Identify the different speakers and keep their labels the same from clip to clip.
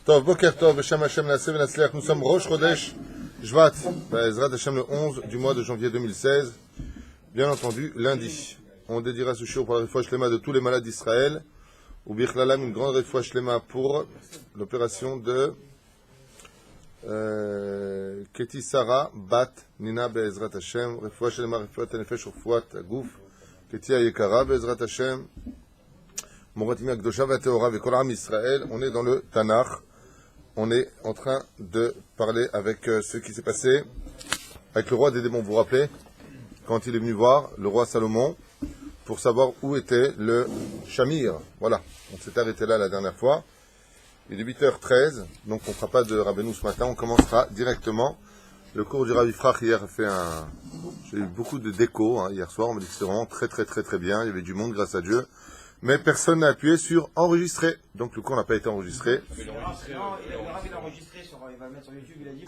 Speaker 1: Tov, Boker Tov, Beshem Hashem Naaseh Venatzliach. Nous sommes Rosh Chodesh Shvat, Ezrat Hashem le 11 du mois de janvier 2016. Bien entendu, lundi. On dédiera ce shiur pour la refouach shlema de tous les malades d'Israël. Ou Bichlalam, une grande refouach shlema pour l'opération de Keti Sarah Bat Nina Be'ezrat Hashem. Refouach shlema, refouach nefesh refouach aguf. Keti Ayekara Be'ezrat Hashem. Moratimi Akdosha Vateora Vekol Am Israël. On est dans le Tanakh. On est en train de parler avec ce qui s'est passé avec le roi des démons. Vous vous rappelez, quand il est venu voir le roi Salomon pour savoir où était le Shamir. Voilà, on s'est arrêté là la dernière fois. Il est 8h13, donc on ne fera pas de Rabbeinu ce matin. On commencera directement. Le cours du Rav Frach hier a fait un... J'ai eu beaucoup de déco hier soir. On m'a dit que c'était vraiment très bien. Il y avait du monde, grâce à Dieu. Mais personne n'a appuyé sur enregistrer. Donc le cours n'a pas été enregistré.
Speaker 2: Non, il a enregistré, il va le mettre sur YouTube, il a dit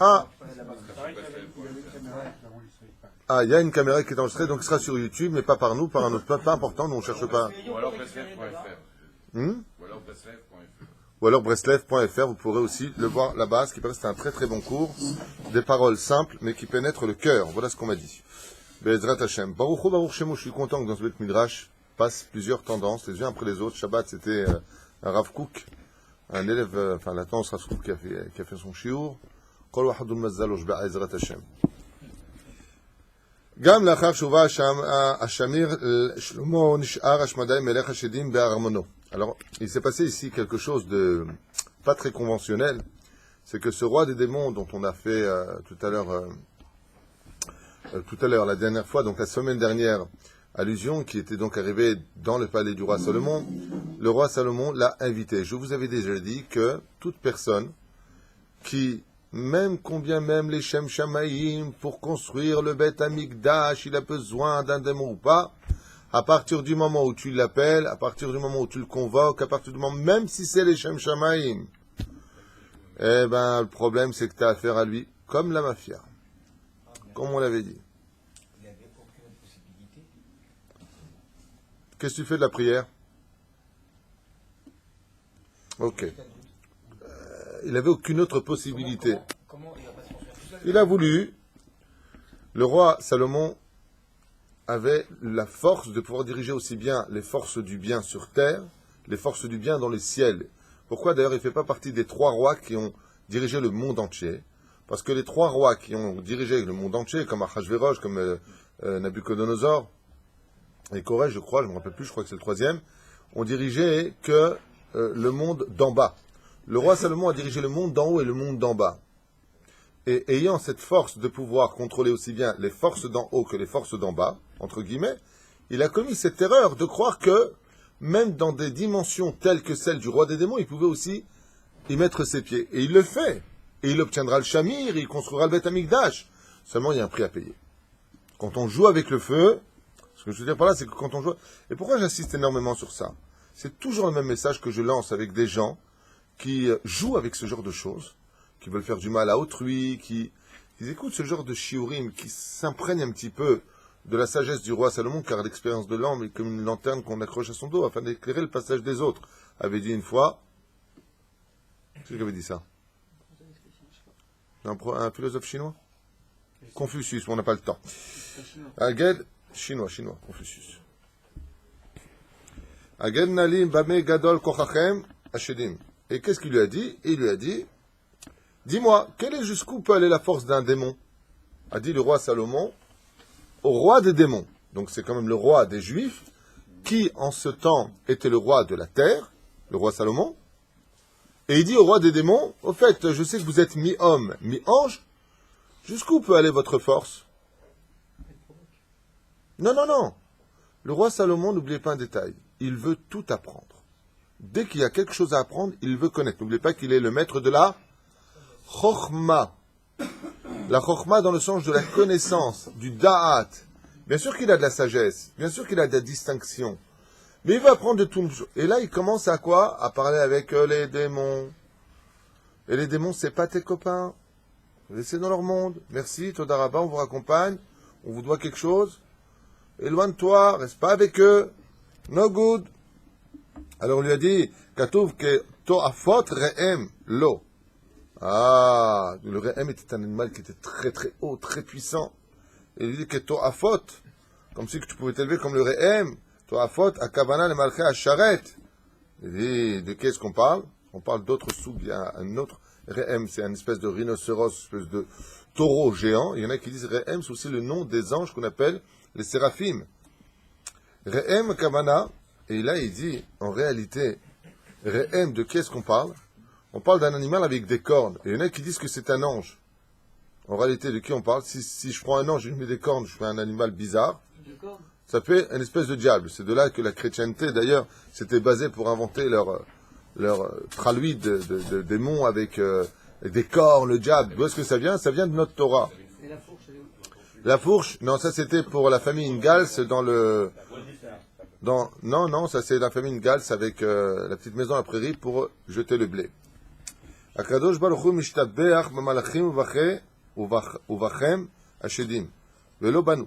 Speaker 1: il y a une caméra qui est enregistrée, donc il sera sur YouTube, mais pas par nous, par un autre, pas important, nous on ne cherche pas.
Speaker 3: Ou alors breslev.fr.
Speaker 1: Ou alors breslev.fr, vous pourrez aussi le voir là-bas, ce qui paraît que c'est un très bon cours, des paroles simples, mais qui pénètrent le cœur. Voilà ce qu'on m'a dit. Be'ezrat Hashem. Baruch Hu, Baruch Shemo, je suis content que dans ce Bet Midrash passe plusieurs tendances, les unes après les autres. Shabbat, c'était un Rav Kook, un élève, la tendance Rav Kook qui a fait son shiur. Kol wahadul mazzalosh be'ezrat Hashem. Gam lachar shuva Hashamir Shlomo nish'ar hashmadai melech hashedim be'armono. Alors, il s'est passé ici quelque chose de pas très conventionnel. C'est que ce roi des démons dont on a fait tout à l'heure, la dernière fois, donc la semaine dernière, allusion, qui était donc arrivé dans le palais du roi Salomon, le roi Salomon l'a invité. Je vous avais déjà dit que toute personne qui, même combien même les Shem Shamaïm, pour construire le Beth Amikdash, il a besoin d'un démon ou pas, à partir du moment où tu l'appelles, à partir du moment où tu le convoques, à partir du moment, même si c'est les Shem Shamaïm, le problème c'est que tu as affaire à lui comme la mafia, comme on l'avait dit. Qu'est-ce que tu fais de la prière? Ok. Il n'avait aucune autre possibilité. Il a voulu. Le roi Salomon avait la force de pouvoir diriger aussi bien les forces du bien sur terre, les forces du bien dans les ciels. Pourquoi d'ailleurs il ne fait pas partie des 3 rois qui ont dirigé le monde entier? Parce que les 3 rois qui ont dirigé le monde entier, comme Achashverosh, comme Nabucodonosor, et Corée, je crois, je ne me rappelle plus, je crois que c'est le 3e, ont dirigé que le monde d'en bas. Le roi Salomon a dirigé le monde d'en haut et le monde d'en bas. Et ayant cette force de pouvoir contrôler aussi bien les forces d'en haut que les forces d'en bas, entre guillemets, il a commis cette erreur de croire que, même dans des dimensions telles que celles du roi des démons, il pouvait aussi y mettre ses pieds. Et il le fait. Et il obtiendra le Shamir, il construira le Beth Amikdash. Seulement, il y a un prix à payer. Quand on joue avec le feu, ce que je veux dire par là, c'est que quand on joue... Et pourquoi j'insiste énormément sur ça? C'est toujours le même message que je lance avec des gens qui jouent avec ce genre de choses, qui veulent faire du mal à autrui, qui écoutent ce genre de shiurim, qui s'imprègnent un petit peu de la sagesse du roi Salomon, car l'expérience de l'homme est comme une lanterne qu'on accroche à son dos afin d'éclairer le passage des autres. Avait dit une fois... Qui avait dit ça? Un philosophe chinois? Confucius, on n'a pas le temps. Chinois, Confucius. Aged nalim bame gadol kochachem ashedim. Et qu'est-ce qu'il lui a dit? Il lui a dit, dis-moi, jusqu'où peut aller la force d'un démon? A dit le roi Salomon au roi des démons. Donc c'est quand même le roi des Juifs, qui en ce temps était le roi de la terre, le roi Salomon. Et il dit au roi des démons, au fait, je sais que vous êtes mi-homme, mi-ange, jusqu'où peut aller votre force? Non. Le roi Salomon, n'oubliez pas un détail. Il veut tout apprendre. Dès qu'il y a quelque chose à apprendre, il veut connaître. N'oubliez pas qu'il est le maître de la Chokhmah. La Chokhmah dans le sens de la connaissance, du Da'at. Bien sûr qu'il a de la sagesse. Bien sûr qu'il a de la distinction. Mais il veut apprendre de tout. Et là, il commence à quoi? À parler avec les démons. Et les démons, c'est pas tes copains. Laissez dans leur monde. Merci, Todarabah, on vous raccompagne. On vous doit quelque chose. Éloigne-toi, reste pas avec eux. No good. Alors on lui a dit, Katouv que to'afot re'em lo. Ah, le re'em était un animal qui était très très haut, très puissant. Et il lui dit que to'afot, comme si que tu pouvais t'élever comme le re'em, to'afot akavana le malché asharet. Il dit, de qu'est-ce qu'on parle? On parle d'autres soubs, il y a un autre re'em, c'est une espèce de rhinocéros, une espèce de taureau géant. Il y en a qui disent re'em, c'est aussi le nom des anges qu'on appelle les séraphim. Re'em kavana, et là il dit, en réalité, re'em, de qu'est-ce qu'on parle? On parle d'un animal avec des cornes. Et il y en a qui disent que c'est un ange. En réalité, de qui on parle? Si je prends un ange et je lui mets des cornes, je fais un animal bizarre. Ça fait une espèce de diable. C'est de là que la chrétienté, d'ailleurs, s'était basée pour inventer leur traluide de démons avec des cornes, le diable. D'où est-ce que ça vient? Ça vient de notre Torah.
Speaker 2: Et la fourche, elle est où?
Speaker 1: La fourche, non, ça c'était pour la famille Ingalls non, ça c'est la famille Ingalls avec la petite maison à la prairie pour jeter le blé. Akadosh Baruch Hu mishtabeach b'malachim ubachem ashedim velo banu.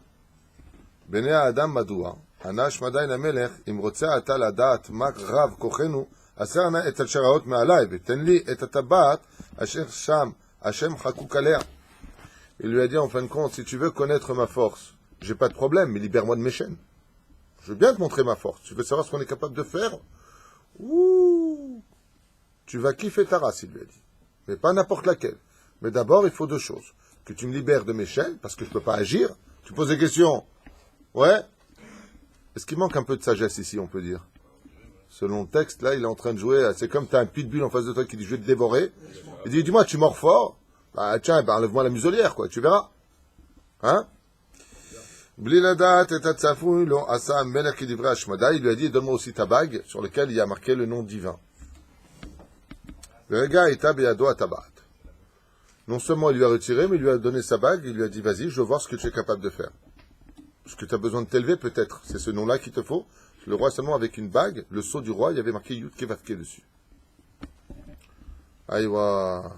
Speaker 1: Bnei Adam madua anash madayin hamelech im rotzeh ata ladat ma rav kochenu aser na et hasharaot me'alai v'ten li et hatabat asher sham Hashem chakuk alea. Il lui a dit en fin de compte, si tu veux connaître ma force, j'ai pas de problème, mais libère-moi de mes chaînes. Je veux bien te montrer ma force. Tu veux savoir ce qu'on est capable de faire? Ouh, tu vas kiffer ta race, il lui a dit. Mais pas n'importe laquelle. Mais d'abord, il faut deux choses. Que tu me libères de mes chaînes, parce que je peux pas agir. Tu poses des questions. Ouais. Est-ce qu'il manque un peu de sagesse ici, on peut dire? Selon le texte, là, il est en train de jouer. C'est comme tu as un pitbull en face de toi qui dit, je vais te dévorer. Il dit, dis-moi, tu mords fort? Bah, tiens, bah, enlève-moi la muselière, quoi. Tu verras. Hein? Il lui a dit, donne-moi aussi ta bague, sur laquelle il y a marqué le nom divin. Non seulement il lui a retiré, mais il lui a donné sa bague, il lui a dit, vas-y, je veux voir ce que tu es capable de faire. Est-ce que tu as besoin de t'élever, peut-être? C'est ce nom-là qu'il te faut. Le roi, seulement avec une bague, le sceau du roi, il y avait marqué Yud Kevatke dessus. Aïwa.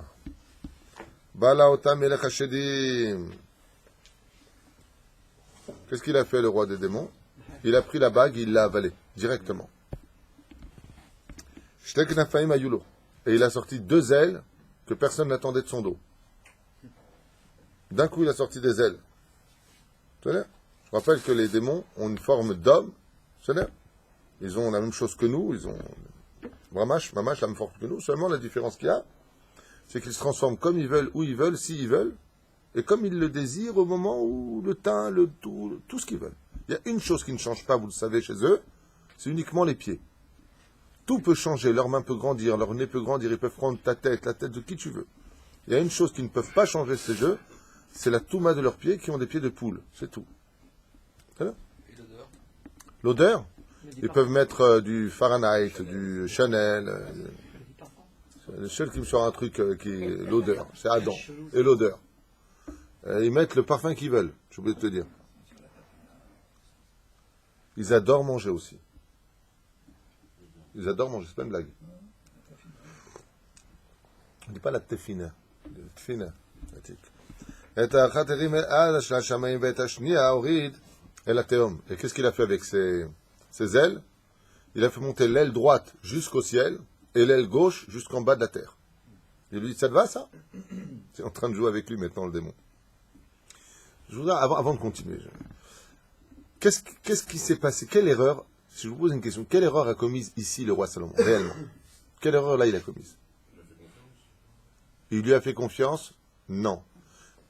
Speaker 1: Bala otam melech hashedim. Qu'est-ce qu'il a fait, le roi des démons? Il a pris la bague et il l'a avalée, directement. Shtek nafaim ayulo. Et il a sorti deux ailes que personne n'attendait de son dos. D'un coup, il a sorti des ailes. Je rappelle que les démons ont une forme d'homme. Ils ont la même chose que nous. Ils ont mamash, la même forme que nous. Seulement, la différence qu'il y a, c'est qu'ils se transforment comme ils veulent, où ils veulent, s'ils veulent, et comme ils le désirent au moment où le teint, tout ce qu'ils veulent. Il y a une chose qui ne change pas, vous le savez, chez eux, c'est uniquement les pieds. Tout peut changer, leur main peut grandir, leur nez peut grandir, ils peuvent prendre ta tête, la tête de qui tu veux. Il y a une chose qui ne peuvent pas changer chez eux, c'est la touma de leurs pieds qui ont des pieds de poule, c'est tout. Et l'odeur? L'odeur? Ils peuvent mettre du Fahrenheit, du Chanel. Le seul qui me sort un truc qui est l'odeur, c'est Adam. Et l'odeur. Ils mettent le parfum qu'ils veulent, j'ai oublié de te dire. Ils adorent manger aussi. Ils adorent manger, c'est pas une blague. On ne dit pas la tefina. Tefina. Et qu'est-ce qu'il a fait avec ses ailes? Il a fait monter l'aile droite jusqu'au ciel et l'aile gauche jusqu'en bas de la terre. Il lui dit, ça te va ça? C'est en train de jouer avec lui maintenant le démon. Je voudrais, avant de continuer, qu'est-ce qui s'est passé? Quelle erreur, si je vous pose une question, quelle erreur a commise ici le roi Salomon, réellement? Quelle erreur là il a commise? Il lui a fait confiance? Non.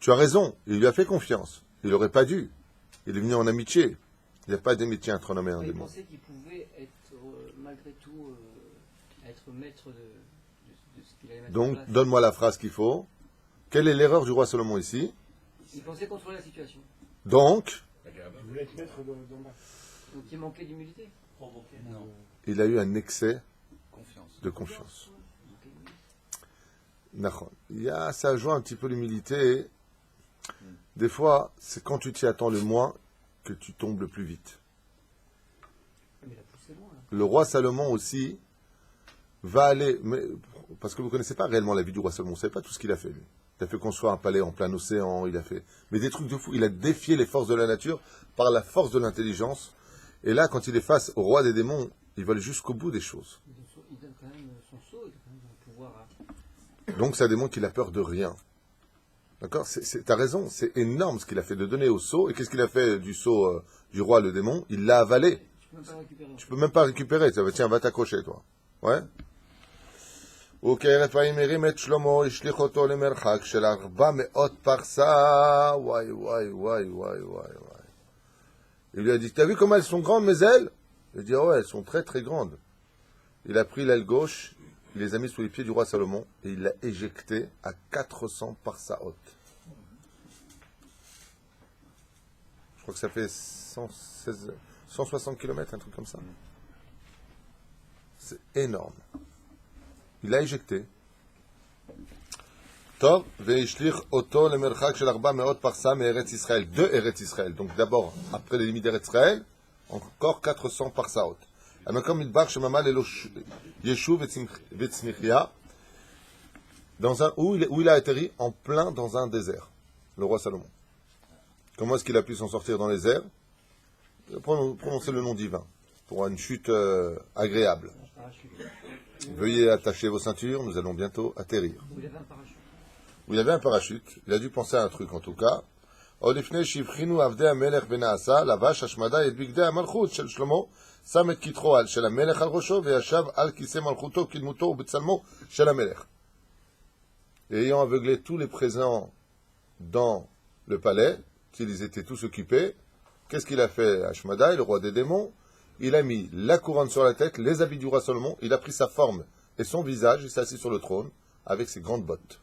Speaker 1: Tu as raison, il lui a fait confiance. Il n'aurait pas dû. Il est venu en amitié. Il n'y a pas d'amitié entre un homme et un démon.
Speaker 2: Il pensait qu'il pouvait être, malgré tout, être maître de ce qu'il allait mettre en
Speaker 1: Donc,
Speaker 2: place.
Speaker 1: donne-moi la phrase qu'il faut. Quelle est l'erreur du roi Salomon ici?
Speaker 2: Il pensait contrôler la situation.
Speaker 1: Donc,
Speaker 4: Il voulait être maître d'en bas.
Speaker 2: Donc il manquait d'humilité.
Speaker 3: Non.
Speaker 1: il a eu un excès
Speaker 3: Confiance.
Speaker 1: de confiance. Nachon. Ça joue un petit peu l'humilité. Des fois, c'est quand tu t'y attends le moins que tu tombes le plus vite.
Speaker 2: Mais il a poussé loin. Là.
Speaker 1: Le roi Salomon aussi va aller... parce que vous ne connaissez pas réellement la vie du roi Salomon. Vous ne savez pas tout ce qu'il a fait, lui. Il a fait construire un palais en plein océan. Il a fait... Mais des trucs de fou. Il a défié les forces de la nature par la force de l'intelligence. Et là, quand il est face au roi des démons, il va aller jusqu'au bout des choses.
Speaker 2: Il donne quand même son sceau, il a quand même un pouvoir à...
Speaker 1: Donc ça démontre qu'il a peur de rien. D'accord? T'as raison, c'est énorme ce qu'il a fait de donner au sceau. Et qu'est-ce qu'il a fait du sceau du roi, le démon? Il l'a avalé. Tu peux même pas récupérer. Ça va, tiens, va t'accrocher, toi. Ouais? וכערב פעמים הרים את שלמה, השליך אותו למרחק של 400 פרסה. וואי, וואי, וואי, וואי, וואי, וואי. Il lui a dit, t'as vu comment elles sont grandes, mes ailes? Il a dit, oh, elles sont très, très grandes. Il a pris l'aile gauche, il les a mis sous les pieds du roi Salomon, et il l'a éjecté à 400 parsa haute. Je crois que ça fait 160 km, un truc comme ça. C'est énorme. Il l'a éjecté. Tov, ve'ishlich oto lemerchak shel 400 parsa me'eretz Israël. De Eretz Israël. Donc d'abord, après les limites d'Eretz Israël, encore 400 parsaot. Amakom idbar shemama lelo yeshuv vetzmichia. Où il a atterri en plein dans un désert. Le roi Salomon. Comment est-ce qu'il a pu s'en sortir dans les airs? Prononcez le nom divin. Pour une chute agréable. Veuillez attacher vos ceintures, nous allons bientôt atterrir.
Speaker 2: Où il avait un parachute.
Speaker 1: Où il y avait un parachute. Il a dû penser à un truc en tout cas. Olifne shivchinu avdei hamelech benaasa, lavash hashmada et bigdei hamalchut shel Shlomo, sam et kitro al shel hamelech al rosho, ve'yashav al kisei malchuto kidmuto u'betzalmo shel hamelech. Et ayant aveuglé tous les présents dans le palais, qu'ils étaient tous occupés, qu'est-ce qu'il a fait Hashmadaï, le roi des démons? Il a mis la couronne sur la tête, les habits du roi Salomon, il a pris sa forme et son visage, il s'est assis sur le trône avec ses grandes bottes.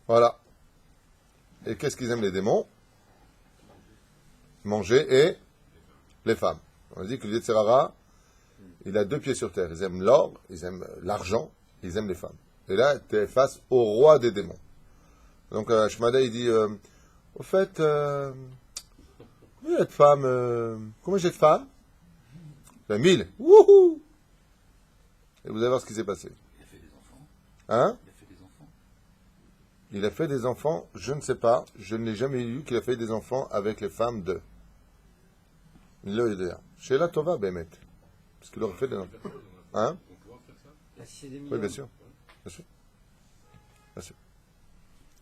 Speaker 1: Voilà. Et qu'est-ce qu'ils aiment les démons? Manger et les femmes. On a dit que le Yetzirara, il a deux pieds sur terre. Ils aiment l'or, ils aiment l'argent, ils aiment les femmes. Et là, tu es face au roi des démons. Donc, Hashmadaï, il dit, au fait, combien de femmes, combien j'ai de femmes? 1000. Wouhou! Et vous allez voir ce qui s'est passé.
Speaker 3: Il a fait des enfants.
Speaker 1: Hein?
Speaker 3: Il a fait des enfants.
Speaker 1: Il a fait des enfants, je ne sais pas. Je n'ai jamais lu qu'il a fait des enfants avec les femmes de. Chez la Tova, Bémet. Parce qu'il aurait fait des enfants. Hein?
Speaker 2: Là, si c'est des
Speaker 1: Oui,
Speaker 2: millions.
Speaker 1: bien sûr. Bien sûr. Bien sûr.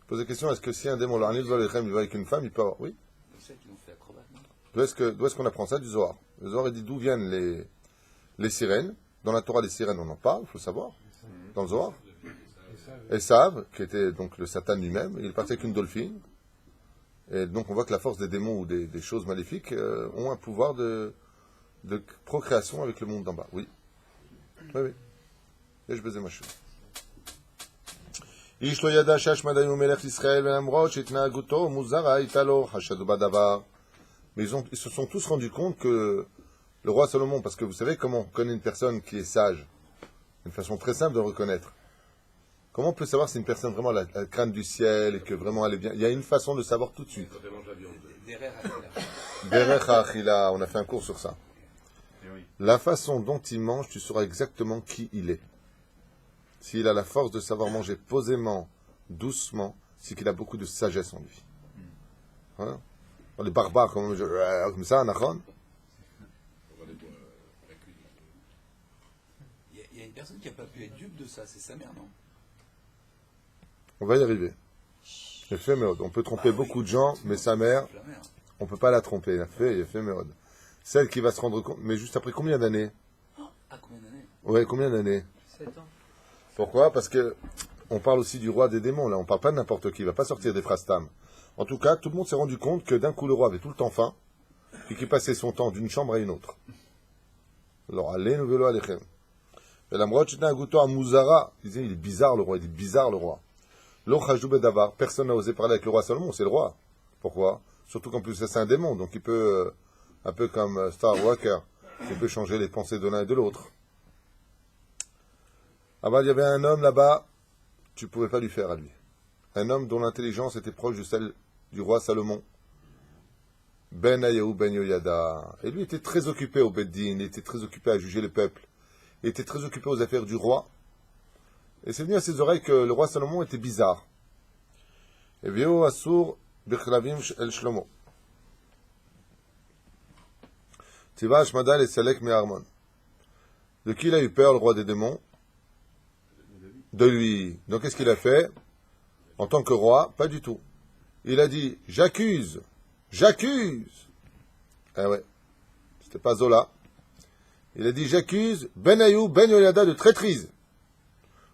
Speaker 1: Pose la question, est-ce que si un démon, il va avec une femme, il peut avoir. Oui.
Speaker 3: C'est ça qu'ils ont fait acrobate, non?
Speaker 1: D'où est-ce qu'on apprend ça? Du Zohar. Le Zohar, il dit d'où viennent les sirènes. Dans la Torah, les sirènes, on en parle, il faut le savoir. Dans le Zohar. Esav, qui était donc le Satan lui-même, il est parti avec une dolphine. Et donc on voit que la force des démons ou des choses maléfiques ont un pouvoir de procréation avec le monde d'en bas. Oui. Oui, oui. Et je baisais ma cheveux. איש לא ידע שהשמדאי הוא מלך ישראל, ולמרות שהתנהגותו מוזרה הייתה לו חשדו בדבר. Mais ils se sont tous rendus compte que le roi Salomon, parce que vous savez comment on reconnaît une personne qui est sage, une façon très simple de reconnaître. Comment on peut savoir si une personne vraiment la crâne du ciel et que vraiment elle est bien? Il y a une façon de savoir tout de suite. Derech ha'achila, on a fait un cours sur ça. La façon dont il mange, tu sauras exactement qui il est. S'il a la force de savoir manger posément, doucement, c'est qu'il a beaucoup de sagesse en lui. Hein? Les barbares, comme ça, Nachon.
Speaker 3: Il y a une personne qui n'a pas pu être dupe de ça, c'est sa mère, non?
Speaker 1: On va y arriver. J'ai fait Méod. On peut tromper beaucoup de gens, mais sa mère,
Speaker 3: La mère.
Speaker 1: on ne peut pas la tromper. Il a fait Méod. Celle qui va se rendre compte, mais juste après combien d'années?
Speaker 3: Ah, combien d'années?
Speaker 1: Ouais, combien d'années?
Speaker 2: 7 ans.
Speaker 1: Pourquoi? Parce que on parle aussi du roi des démons, là. On parle pas de n'importe qui. Il va pas sortir des phrases tam. En tout cas, tout le monde s'est rendu compte que d'un coup, le roi avait tout le temps faim, et qu'il passait son temps d'une chambre à une autre. Alors, allez, nous vélo alechem. Et la mroche était un goût à Mouzara. Il disait, il est bizarre, le roi. Il est bizarre, le roi. L'Ochajou Bedavar. Personne n'a osé parler avec le roi Salomon, c'est le roi. Pourquoi? Surtout qu'en plus, c'est un démon, donc il peut, un peu comme Star Walker, il peut changer les pensées de l'un et de l'autre. Ah ben, il y avait un homme là-bas, tu ne pouvais pas lui faire à lui. Un homme dont l'intelligence était proche de celle du roi Salomon. Ben Ayahu Ben Yoyada. Et lui était très occupé au Beddin, il était très occupé à juger le peuple. Il était très occupé aux affaires du roi. Et c'est venu à ses oreilles que le roi Salomon était bizarre. Et Vio Asur Bichlavim El Shlomo. Tiva Ashmada le Selek Me Harmon. De qui il a eu peur, le roi des démons? De lui. Donc qu'est-ce qu'il a fait? En tant que roi, pas du tout. Il a dit, j'accuse. Ah ouais, c'était pas Zola. Il a dit, j'accuse Benayou, Ben Yoyada de traîtrise.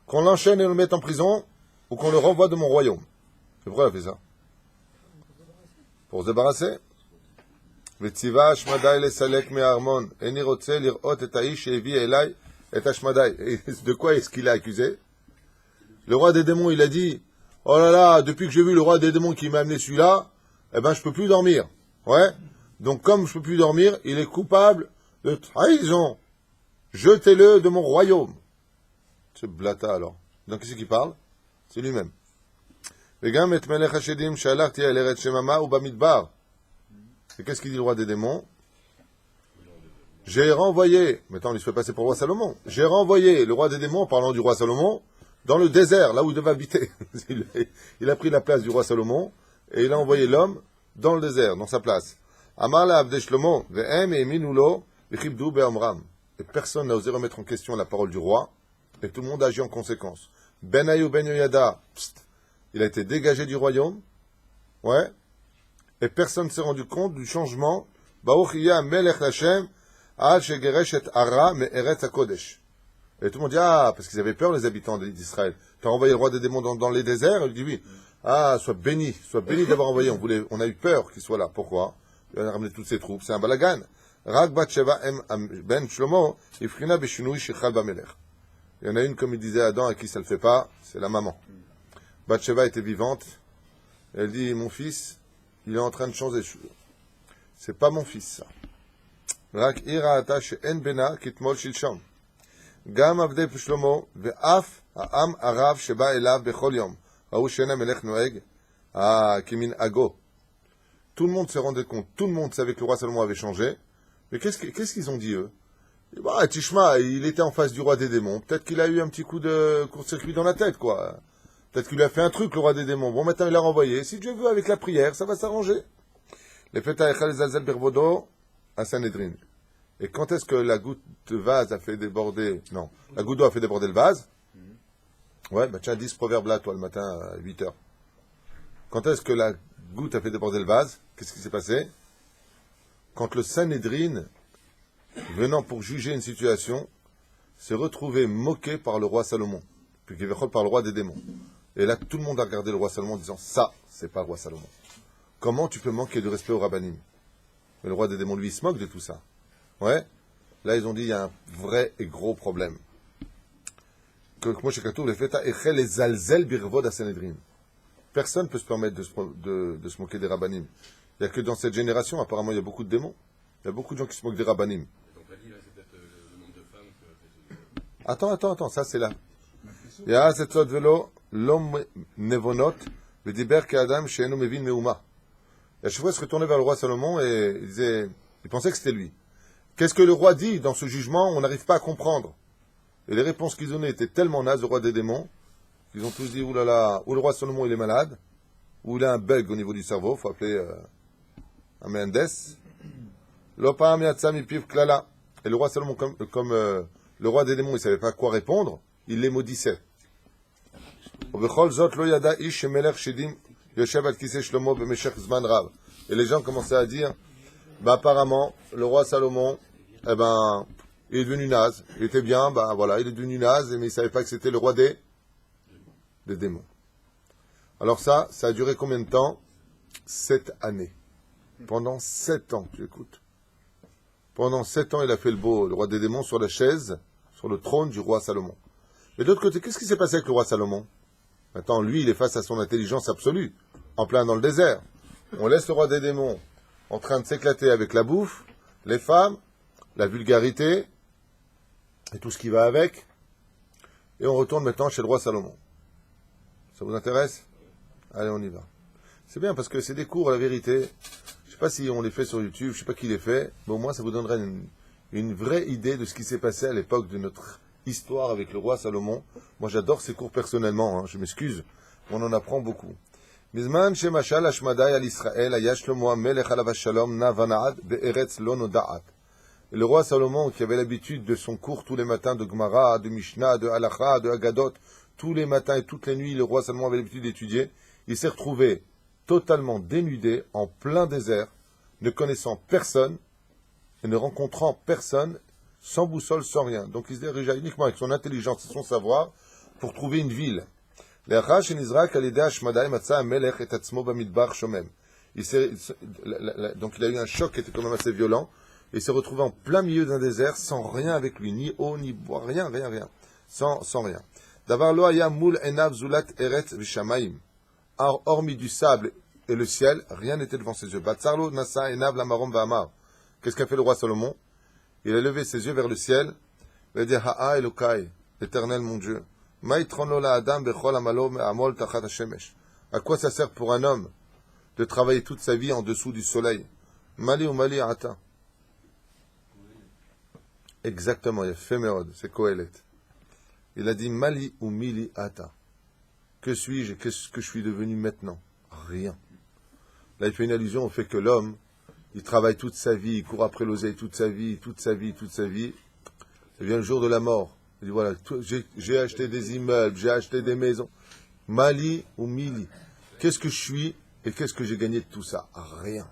Speaker 1: Qu'on l'enchaîne et le mette en prison, ou qu'on le renvoie de mon royaume. C'est pourquoi il a fait ça? Pour se débarrasser. V'tziva Ashmadai lesalek me'armon. Eni rotze lirot et ha'ish she'evi elai et Ashmadai. De quoi est-ce qu'il a accusé? Le roi des démons, il a dit, oh là là, depuis que j'ai vu le roi des démons qui m'a amené celui-là, eh ben je peux plus dormir. Ouais. Donc comme je peux plus dormir, il est coupable de trahison. Jetez-le de mon royaume. C'est Blata alors. Donc qu'est-ce qu'il parle? C'est lui-même. וגם את מלך השדים שלחתי אל ארץ שממה ובמדבר. Et qu'est-ce qu'il dit le roi des démons? J'ai renvoyé, maintenant il se fait passer pour le roi Salomon, j'ai renvoyé le roi des démons, en parlant du roi Salomon, dans le désert, là où il devait habiter. Il a pris la place du roi Salomon, et il a envoyé l'homme dans le désert, dans sa place. Amar la Abdei Shlomo, ve'em e'eminu lo, v'chibdu be'omram. Et personne n'a osé remettre en question la parole du roi, et tout le monde a agi en conséquence. Benayou Ben Yoyada, il a été dégagé du royaume, ouais, et personne ne s'est rendu compte du changement. Baruch Yah Melech Hashem, al shegeresh et ara me'eretz hakodesh. Et tout le monde dit, ah, parce qu'ils avaient peur, les habitants d'Israël. Tu as envoyé le roi des démons dans les déserts? Il dit oui. Ah, sois béni d'avoir envoyé. On a eu peur qu'il soit là. Pourquoi? Il a ramené toutes ses troupes. C'est un balagan. Rak bat sheva ben Shlomo, ifrina beshinui shechal bamelech. Il y en a une, comme il disait Adam, à qui ça le fait pas, c'est la maman. Bathsheba était vivante. Elle dit, mon fils, il est en train de changer. C'est pas mon fils, ça. Rak iraata she'en bena kitmol shilshom. גם עבדי שלמה, ואף העם הרב שבא אליו בכל יום, ראו שאין המלך נוהג, כמנהגו. Tout le monde s'est rendu compte, tout le monde savait que le roi Salomon avait changé, mais qu'est-ce qu'ils ont dit, eux? Bah, Tishma, il était en face du roi des démons, peut-être qu'il a eu un petit coup de court-circuit dans la tête, quoi. Peut-être qu'il a fait un truc, le roi des démons. Bon, maintenant il l'a renvoyé, si Dieu veut, avec la prière, ça va s'arranger. Les feta echal zalzel birvodo à Sanhedrin. Et quand est-ce que la goutte de vase a fait déborder... Non, la goutte d'eau a fait déborder le vase. Ouais, bah tiens, dis ce proverbe-là, toi, le matin, à 8h. Quand est-ce que la goutte a fait déborder le vase? Qu'est-ce qui s'est passé? Quand le Sanhedrin, venant pour juger une situation, s'est retrouvé moqué par le roi Salomon, puis par le roi des démons. Et là, tout le monde a regardé le roi Salomon en disant, ça, c'est pas le roi Salomon. Comment tu peux manquer de respect au rabbanim? Mais le roi des démons, lui, il se moque de tout ça. Ouais. Là, ils ont dit, il y a un vrai et gros problème. Personne ne peut se permettre de se moquer des rabbanim. Il n'y a que dans cette génération, apparemment, il y a beaucoup de démons. Il y a beaucoup de gens qui se moquent des rabbanim. Attends, ça c'est là. Il y a cette sorte de l'homme nevonot, le diber qu'Adam chez nous mevin meuma. Et à chaque fois, il se retournait vers le roi Salomon et il pensait que c'était lui. Qu'est-ce que le roi dit dans ce jugement? On n'arrive pas à comprendre. Et les réponses qu'ils donnaient étaient tellement nazes, le roi des démons, qu'ils ont tous dit, oulala, ou le roi Salomon il est malade, ou il a un bug au niveau du cerveau, il faut appeler un Mendes. L'opam yatsam ipiv klala. Et le roi Salomon, comme le roi des démons, il ne savait pas quoi répondre, il les maudissait. Et les gens commençaient à dire, bah apparemment, le roi Salomon, eh ben, il est devenu naze. Il était bien, bah voilà, il est devenu naze, mais il ne savait pas que c'était le roi des démons. Alors ça a duré combien de temps? 7 années. Pendant 7 ans, tu écoutes. Pendant 7 ans, il a fait le roi des démons, sur la chaise, sur le trône du roi Salomon. Et de l'autre côté, qu'est-ce qui s'est passé avec le roi Salomon? Maintenant, lui, il est face à son intelligence absolue, en plein dans le désert. On laisse le roi des démons en train de s'éclater avec la bouffe, les femmes, la vulgarité, et tout ce qui va avec. Et on retourne maintenant chez le roi Salomon. Ça vous intéresse? Allez, on y va. C'est bien, parce que c'est des cours, la vérité. Je ne sais pas si on les fait sur YouTube, je ne sais pas qui les fait, mais au moins ça vous donnerait une vraie idée de ce qui s'est passé à l'époque de notre histoire avec le roi Salomon. Moi, j'adore ces cours personnellement, hein, je m'excuse. On en apprend beaucoup. בזמן שמשל השמדי על ישראל היה שלמה המלך עליו השלום נע ונעד בארץ לא נודעת. Et le roi Salomon, qui avait l'habitude de son cours tous les matins de Gemara, de Mishnah, de Halacha, de Haggadot, tous les matins et toutes les nuits, le roi Salomon avait l'habitude d'étudier, il s'est retrouvé totalement dénudé, en plein désert, ne connaissant personne, et ne rencontrant personne, sans boussole, sans rien. Donc il se dirigea uniquement avec son intelligence et son savoir pour trouver une ville. Donc il a eu un choc qui était quand même assez violent, et il s'est retrouvé en plein milieu d'un désert, sans rien avec lui, ni eau, ni bois, rien, sans rien. Davar lo haya mul enav zulat eretz v'shamaim. Hormis du sable et le ciel, rien n'était devant ses yeux. Batsarlo nasa enav lamarom v'amar. Qu'est-ce qu'a fait le roi Salomon? Il a levé ses yeux vers le ciel, il a dit Ha'a Elokai, l'Éternel mon Dieu. Maïtron la adam bechol amalo amol tachat hashemesh. À quoi ça sert pour un homme de travailler toute sa vie en dessous du soleil? Mali ou mali ata. Exactement, il a fait Mérod, c'est Kohelet. Il a dit Mali ou mili ata. Que suis-je et qu'est-ce que je suis devenu maintenant? Rien. Là, il fait une allusion au fait que l'homme, il travaille toute sa vie, il court après l'oseille toute sa vie. Et vient le jour de la mort. Il dit voilà, j'ai acheté des immeubles, j'ai acheté des maisons. Mali ou mili. Qu'est-ce que je suis et qu'est-ce que j'ai gagné de tout ça? Rien.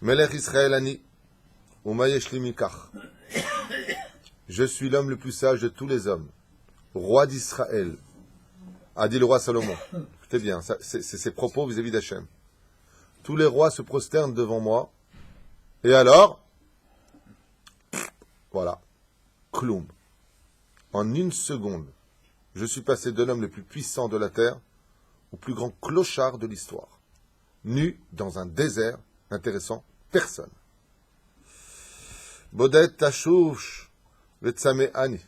Speaker 1: Melech Israël Ani. Umayesh Limikach. Je suis l'homme le plus sage de tous les hommes. Roi d'Israël. A dit le roi Salomon. Écoutez bien, c'est ses propos vis-à-vis d'Hachem. Tous les rois se prosternent devant moi. Et alors, voilà, Kloum. En une seconde, je suis passé de l'homme le plus puissant de la terre au plus grand clochard de l'histoire. Nu dans un désert n'intéressant personne. Bodet tachouch vetsame ani.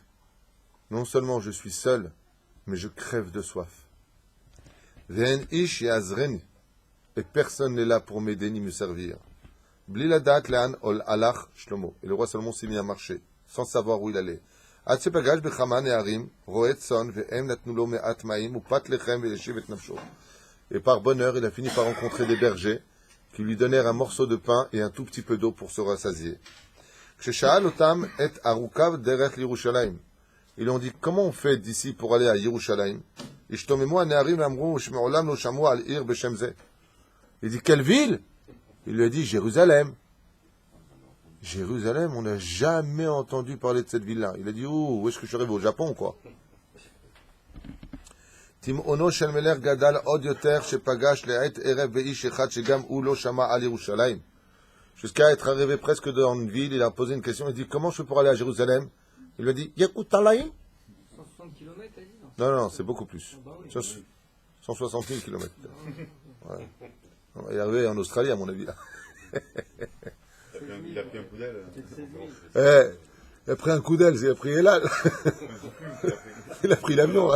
Speaker 1: Non seulement je suis seul, mais je crève de soif. Ve'en ish yazreni. Et personne n'est là pour m'aider ni me servir. Bliladat le'an ol alach Shlomo. Et le roi Salomon s'est mis à marcher, sans savoir où il allait. Ad shepagash bechama ne'arim, roet son, ve'em natnu lo me'at ma'im, upat lechem ve'yeshiv et nafsho. Et par bonheur, il a fini par rencontrer des bergers, qui lui donnèrent un morceau de pain et un tout petit peu d'eau pour se rassasier. Shesha'al otam et arukav derech l'Yerushalayim. Ils ont dit, comment on fait d'ici pour aller à Yerushalayim? Ishtomemu ha'ne'arim amru, shme'olam lo shamu al ir b'shem zeh. Il dit, quelle ville? Il lui a dit, Jérusalem. Jérusalem, on n'a jamais entendu parler de cette ville-là. Il a dit, où est-ce que je suis arrivé? Au Japon, quoi. Tim'ono shel melech gadal od yoter shepagash le'et erev ve'ish echad shegam hu lo shama al Yerushalayim. Jusqu'à être arrivé presque dans une ville, il a posé une question, il dit, comment je peux aller à Jérusalem? Il lui a dit, Yakutalayim?
Speaker 2: 160 km, t'as dit?
Speaker 1: Non, c'est beaucoup plus. 160 000 km. Ouais. Il est arrivé en Australie, à mon avis.
Speaker 5: Il a pris un coup d'aile.
Speaker 1: Il a pris un coup d'aile, il a pris Elal. Il a pris l'avion.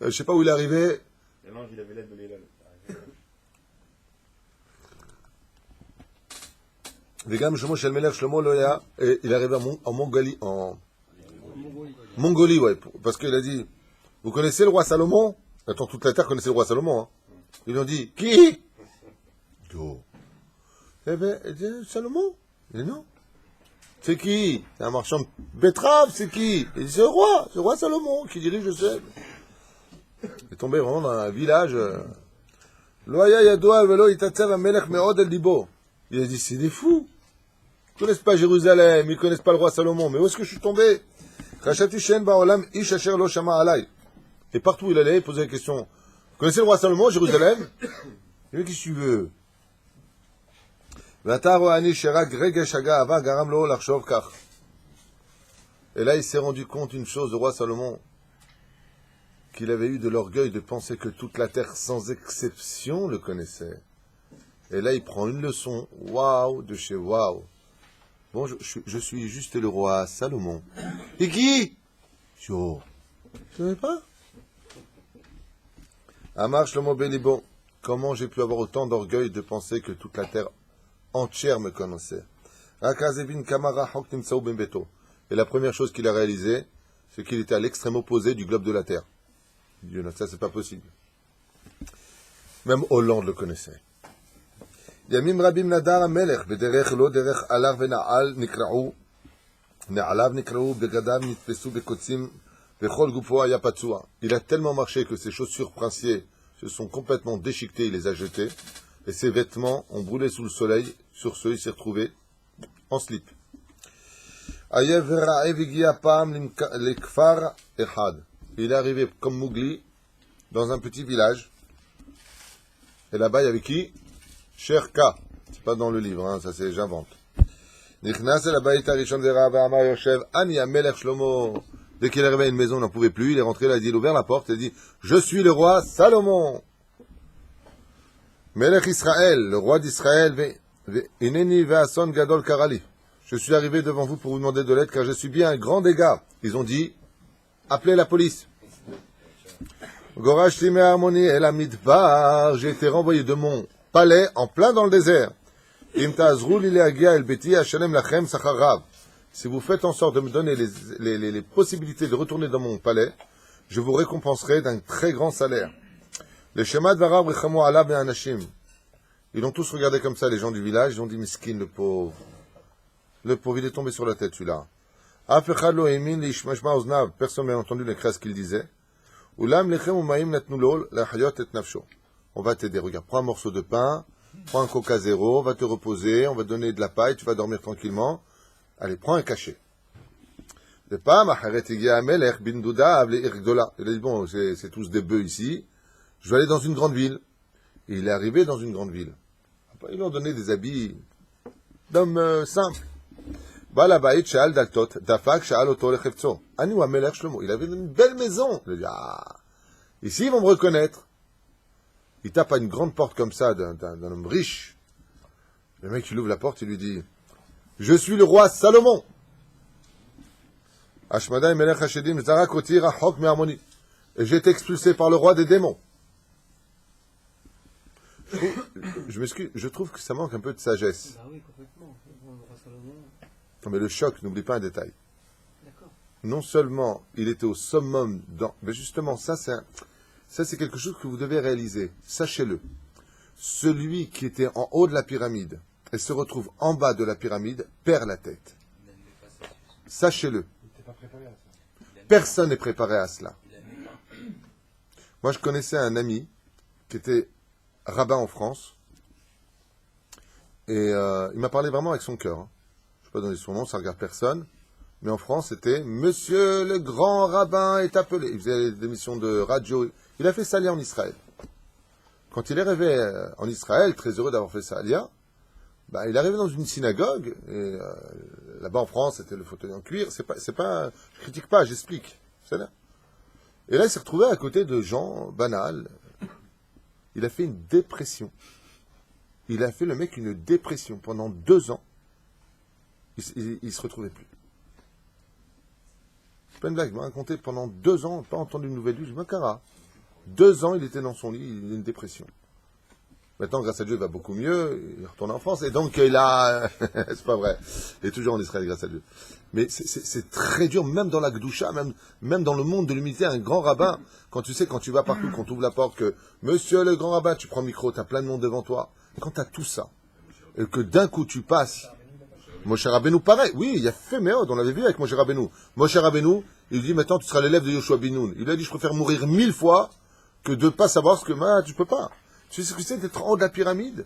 Speaker 1: Je ne sais pas où il est arrivé.
Speaker 5: Non, il avait l'aide de l'Elal.
Speaker 1: Vegam Shlomo Shel Melech Shlomo Loya, et il est arrivé en Mongolie. En Mongolie, ouais. Parce qu'il a dit, vous connaissez le roi Salomon? Attends, toute la terre connaissait le roi Salomon. Hein. Ils lui ont dit, qui? Oh. Eh bien, Salomon. Il dit non. C'est qui? C'est un marchand de betteraves, c'est qui? Il dit, c'est le roi Salomon qui dirige le ciel. Il est tombé vraiment dans un village. Loya Yadoa Velo Itatsev Amelech Meod El Dibo. Il a dit, c'est des fous. Ils ne connaissent pas Jérusalem, ils ne connaissent pas le roi Salomon. Mais où est-ce que je suis tombé? Rachati Shen Baolam Ish Asher Lo Shama Alay. Et partout où il allait, il posait la question, vous connaissez le roi Salomon, Jérusalem? Il dit, qu'est-ce que tu veux? Et là, il s'est rendu compte une chose, le roi Salomon, qu'il avait eu de l'orgueil de penser que toute la terre, sans exception, le connaissait. Et là, il prend une leçon, waouh, de chez waouh. Bon, je suis juste le roi Salomon. Et qui? Jo. Je ne savais pas. Amar Shlomo ben Libon. Comment j'ai pu avoir autant d'orgueil de penser que toute la terre entière me connaissait? Et la première chose qu'il a réalisée, c'est qu'il était à l'extrême opposé du globe de la terre. Il dit, non, ça c'est pas possible. Même Hollande le connaissait. ימים רבים נדר המלך, בדרך לא דרך עליו ונעל נקרעו, נעליו נקרעו, בגדיו נתפסו בקוצים, וכל גופו היה פצוע. Il a tellement marché que ses chaussures princiers se sont complètement déchiquetées, il les a jetées, et ses vêtements ont brûlé sous le soleil. Sur ce, il s'est retrouvé en slip. Ayev Ra'ev Igia Pam Lekfar Echad. Il est arrivé comme Mougli dans un petit village. Et là-bas, il y avait qui? Sherka. C'est pas dans le livre, hein, ça c'est j'invente. Nichnas el Abayit Arishon de Rav Amar Yoshev Ani Amelech Shlomo. Dès qu'il est arrivé à une maison, il n'en pouvait plus. Il est rentré là, il a ouvert la porte et dit: Je suis le roi Salomon. Melech Israël, le roi d'Israël. Ineni ve'ason gadol karali. Je suis arrivé devant vous pour vous demander de l'aide car je subis un grand dégât. Ils ont dit: Appelez la police. Gorashti me'harmoni el amidbar. J'ai été renvoyé de mon palais en plein dans le désert. Im ta'azru li le'agia el beti hashalem lachem sachar rav. Si vous faites en sorte de me donner les possibilités de retourner dans mon palais, je vous récompenserai d'un très grand salaire. Les shemad varav rechamu ala be'anashim. Ils ont tous regardé comme ça, les gens du village, ils ont dit: Miskin, le pauvre. Le pauvre, il est tombé sur la tête, celui-là. Af echad lo emin leishmashma oznav. Personne n'a entendu les crasse qu'il disait. Ulam lechem umayim natnu lo lachayot et nafsho. On va t'aider, regarde, prends un morceau de pain, prends un coca zéro, on va te reposer, on va te donner de la paille, tu vas dormir tranquillement. Allez, prends un cachet. Le pam, acharet igia amelech bin dudav le irgdola. Il a dit: bon, c'est tous des bœufs ici, je vais aller dans une grande ville. Et il est arrivé dans une grande ville. Après, ils lui ont donné des habits d'hommes simples. Balabait shal daltot, dafak shal oto lechefzo. Ani wa melech shlomo. Il avait une belle maison. Il a dit: ah, ici ils vont me reconnaître. Il tape à une grande porte comme ça d'un homme riche. Le mec, il ouvre la porte, il lui dit: Je suis le roi Salomon. Ashmadai melech hashedim zarak oti rachok me'harmoni. Et j'ai été expulsé par le roi des démons. Je m'excuse, je trouve que ça manque un peu de sagesse.
Speaker 2: Bah oui, complètement. Le roi Salomon.
Speaker 1: Non, mais le choc, n'oublie pas un détail.
Speaker 2: D'accord.
Speaker 1: Non seulement il était au summum dans... Mais justement, ça c'est quelque chose que vous devez réaliser. Sachez-le. Celui qui était en haut de la pyramide et se retrouve en bas de la pyramide perd la tête. Sachez-le.
Speaker 4: Il n'était pas préparé à ça.
Speaker 1: Personne n'est préparé à cela. Moi, je connaissais un ami qui était rabbin en France. Et il m'a parlé vraiment avec son cœur. Hein. Je ne vais pas donner son nom, ça ne regarde personne. Mais en France, c'était: Monsieur le grand rabbin est appelé. Il faisait des émissions de radio. Il a fait sa alia en Israël. Quand il est arrivé en Israël, très heureux d'avoir fait sa alia, bah, il est arrivé dans une synagogue. Et là-bas en France, c'était le fauteuil en cuir. C'est pas, je critique pas, j'explique. C'est là. Et là, il s'est retrouvé à côté de gens banals. Il a fait une dépression. Il a fait, le mec, une dépression. Pendant 2 ans, il se retrouvait plus. C'est pas une blague, il m'a raconté pendant 2 ans, pas entendu une nouvelle lui. Je dis: Makara. 2 ans, il était dans son lit, il a une dépression. Maintenant, grâce à Dieu, il va beaucoup mieux, il retourne en France, et donc il a... c'est pas vrai. Il est toujours en Israël, grâce à Dieu. Mais c'est très dur, même dans la Gdoucha, même dans le monde de l'humilité, un grand rabbin, quand tu vas partout, quand tu ouvres la porte, que Monsieur le grand rabbin, tu prends le micro, tu as plein de monde devant toi, quand tu as tout ça, et que d'un coup tu passes, Moshe Rabbeinu, pareil, oui, il a fait Méod, on l'avait vu avec Moshe Rabbeinu. Moshe Rabbeinu, il lui dit: maintenant tu seras l'élève de Yoshua bin Nun. Il a dit: je préfère mourir 1000 fois que de ne pas savoir ce que... tu peux pas. Tu sais ce que c'est d'être en haut de la pyramide?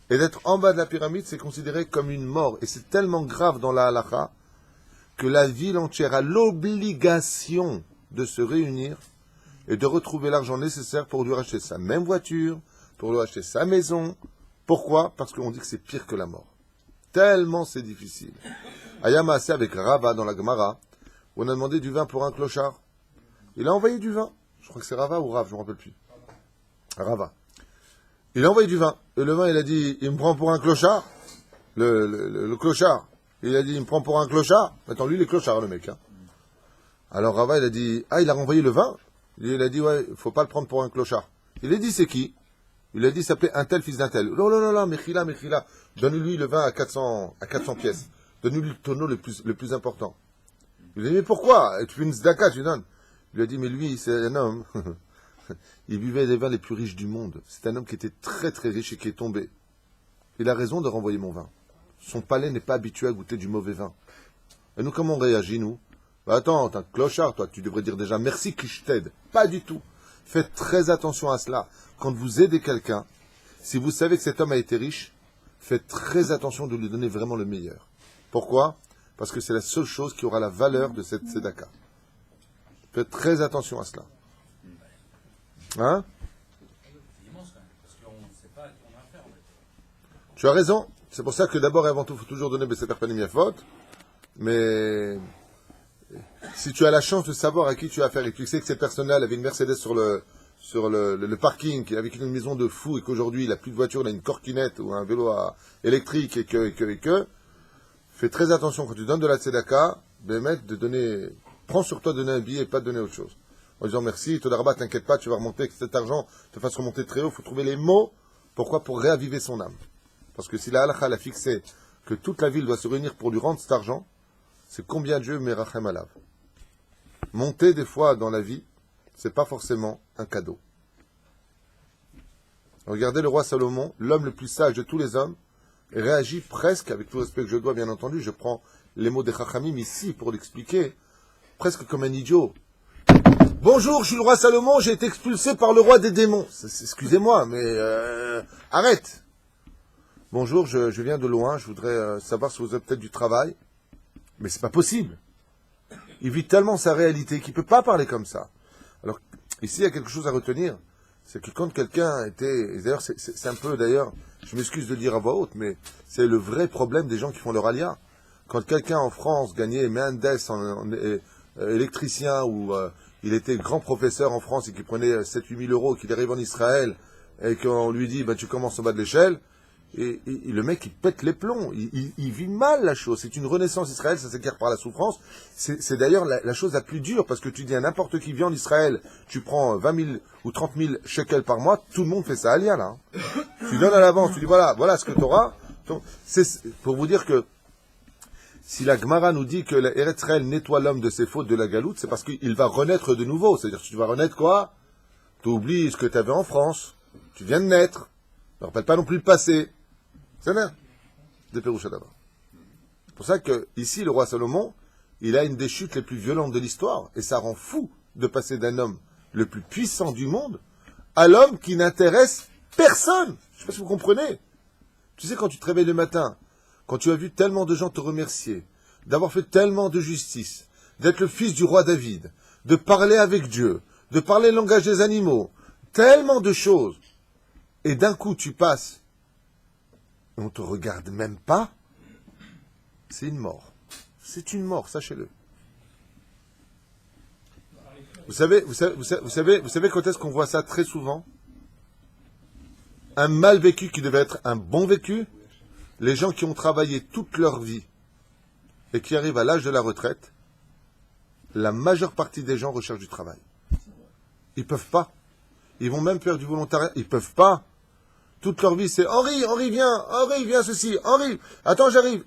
Speaker 1: Et d'être en bas de la pyramide, c'est considéré comme une mort. Et c'est tellement grave dans la halakha que la ville entière a l'obligation de se réunir et de retrouver l'argent nécessaire pour lui racheter sa même voiture, pour lui acheter sa maison. Pourquoi? Parce qu'on dit que c'est pire que la mort. Tellement c'est difficile. Ayama assez avec Rava dans la Gemara, où on a demandé du vin pour un clochard. Il a envoyé du vin. Je crois que c'est Rava ou Rav, je ne me rappelle plus. Rava. Il a envoyé du vin. Et le vin, il a dit: il me prend pour un clochard. Le clochard. Il a dit: il me prend pour un clochard. Attends, lui, il est clochard, le mec. Hein. Alors Rava, il a dit: ah, il a renvoyé le vin. Il a dit: ouais, il faut pas le prendre pour un clochard. Il a dit: c'est qui? Il a dit: il s'appelait un tel fils d'un tel. Oh là là là, Mechila. Donne-lui le vin à 400 pièces. Donne-lui le tonneau le plus important. Il a dit: mais pourquoi? Tu fais une zdaka, tu donnes. Il lui a dit: mais lui, c'est un homme. Il buvait les vins les plus riches du monde. C'est un homme qui était très très riche et qui est tombé. il a raison de renvoyer mon vin. Son palais n'est pas habitué à goûter du mauvais vin. Et nous, comment on réagit, nous? Bah attends, t'es un clochard, toi, tu devrais dire déjà merci que je t'aide. Pas du tout. Faites très attention à cela. Quand vous aidez quelqu'un, si vous savez que cet homme a été riche, faites très attention de lui donner vraiment le meilleur. Pourquoi? Parce que c'est la seule chose qui aura la valeur de cette tzedaka. Faites très attention à cela. Hein? Tu as raison. C'est pour ça que d'abord et avant tout, il faut toujours donner Besseter Panim Yafot. Mais si tu as la chance de savoir à qui tu as affaire et que tu sais que cette personne-là avait une Mercedes sur le parking, qu'il a vécu dans une maison de fou et qu'aujourd'hui il n'a plus de voiture, il a une corkinette ou un vélo électrique et que, fais très attention quand tu donnes de la tzedaka, de donner, prends sur toi de donner un billet et pas de donner autre chose. En disant merci, Todarabah, t'inquiète pas, tu vas remonter, que cet argent te fasse remonter très haut, il faut trouver les mots. Pourquoi? Pour réaviver son âme. Parce que si la halakha l'a fixé que toute la ville doit se réunir pour lui rendre cet argent, c'est combien Dieu merachem alav. Monter des fois dans la vie, c'est pas forcément un cadeau. Regardez le roi Salomon, l'homme le plus sage de tous les hommes, réagit presque, avec tout le respect que je dois bien entendu, je prends les mots des Chachamim ici pour l'expliquer, presque comme un idiot. Bonjour, je suis le roi Salomon, j'ai été expulsé par le roi des démons. Excusez-moi, mais arrête. Bonjour, je viens de loin, je voudrais savoir si vous avez peut-être du travail. Mais c'est pas possible. Il vit tellement sa réalité qu'il ne peut pas parler comme ça. Alors, ici, il y a quelque chose à retenir. C'est que quand quelqu'un était... Et d'ailleurs, c'est un peu, d'ailleurs, je m'excuse de le dire à voix haute, mais c'est le vrai problème des gens qui font leur alia. Quand quelqu'un en France gagnait Mendes en électricien ou il était grand professeur en France et qu'il prenait 7-8 000 euros, qu'il arrive en Israël et qu'on lui dit tu commences en bas de l'échelle, et le mec il pète les plombs, il vit mal la chose. C'est une renaissance Israël, ça s'écarte par la souffrance. C'est d'ailleurs la chose la plus dure, parce que tu dis à n'importe qui vient en Israël, tu prends 20 000 ou 30 000 shekels par mois, tout le monde fait ça alia là. Tu donnes à l'avance, tu dis voilà ce que tu auras. C'est pour vous dire que si la Gemara nous dit que l'Eretz Israël nettoie l'homme de ses fautes de la galoute, c'est parce qu'il va renaître de nouveau. C'est-à-dire que tu vas renaître quoi? Tu oublies ce que tu avais en France. Tu viens de naître. Ne rappelle pas non plus le passé. C'est bien. De Pérouchadaba. C'est pour ça que, ici, le roi Salomon, il a une des chutes les plus violentes de l'histoire. Et ça rend fou de passer d'un homme le plus puissant du monde à l'homme qui n'intéresse personne. Je ne sais pas si vous comprenez. Tu sais, quand tu te réveilles le matin, quand tu as vu tellement de gens te remercier, d'avoir fait tellement de justice, d'être le fils du roi David, de parler avec Dieu, de parler le langage des animaux, tellement de choses, et d'un coup tu passes, et on ne te regarde même pas, c'est une mort. C'est une mort, sachez-le. Vous savez quand est-ce qu'on voit ça très souvent? Un mal vécu qui devait être un bon vécu. Les gens qui ont travaillé toute leur vie et qui arrivent à l'âge de la retraite, la majeure partie des gens recherchent du travail. Ils peuvent pas. Ils vont même faire du volontariat. Ils peuvent pas. Toute leur vie, c'est Henri, viens ceci, Henri, attends, j'arrive,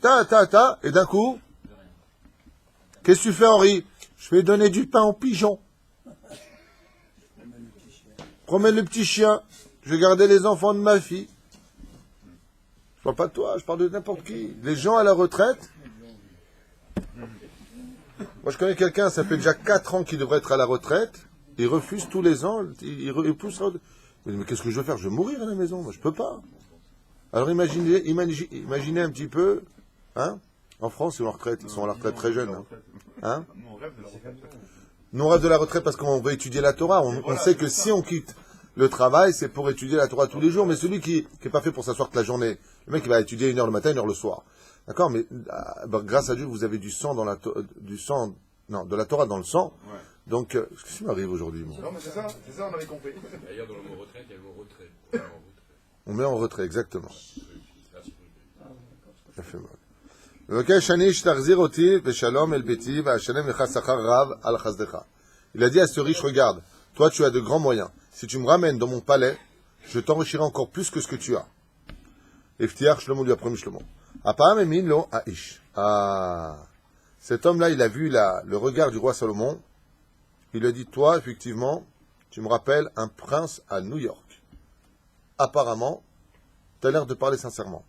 Speaker 1: et d'un coup, qu'est-ce que tu fais, Henri? Je vais donner du pain aux pigeons. Promène le petit chien. Je vais garder les enfants de ma fille. Je parle pas de toi, je parle de n'importe qui. Les gens à la retraite. Moi, je connais quelqu'un, ça fait déjà 4 ans qu'il devrait être à la retraite. Il refuse tous les ans. Il pousse. Mais qu'est-ce que je vais faire? Je vais mourir à la maison. Moi, je peux pas. Alors imaginez un petit peu. Hein? En France, ils sont à la retraite très jeunes. Hein? Nous, on rêve de la retraite parce qu'on veut étudier la Torah. On sait que si on quitte le travail, c'est pour étudier la Torah tous les jours. Mais celui qui n'est pas fait pour s'asseoir toute la journée, le mec, il va étudier 1 heure le matin, 1 heure le soir. D'accord? Mais grâce à Dieu, vous avez du sang dans la de la Torah dans le sang. Ouais. Donc, qu'est-ce qui m'arrive aujourd'hui, moi?
Speaker 5: Non, mais c'est ça, on avait compris.
Speaker 6: D'ailleurs, dans le mot retraite, il y a le mot retrait.
Speaker 1: On met en retrait, exactement. Ça fait mal. Il a dit à ce riche, regarde, toi tu as de grands moyens. Si tu me ramènes dans mon palais, je t'enrichirai encore plus que ce que tu as. Eftiar Shlomo lui a promis Shlomo. Cet homme-là, il a vu le regard du roi Salomon. Il lui a dit, toi, effectivement, tu me rappelles un prince à New York. Apparemment, tu as l'air de parler sincèrement.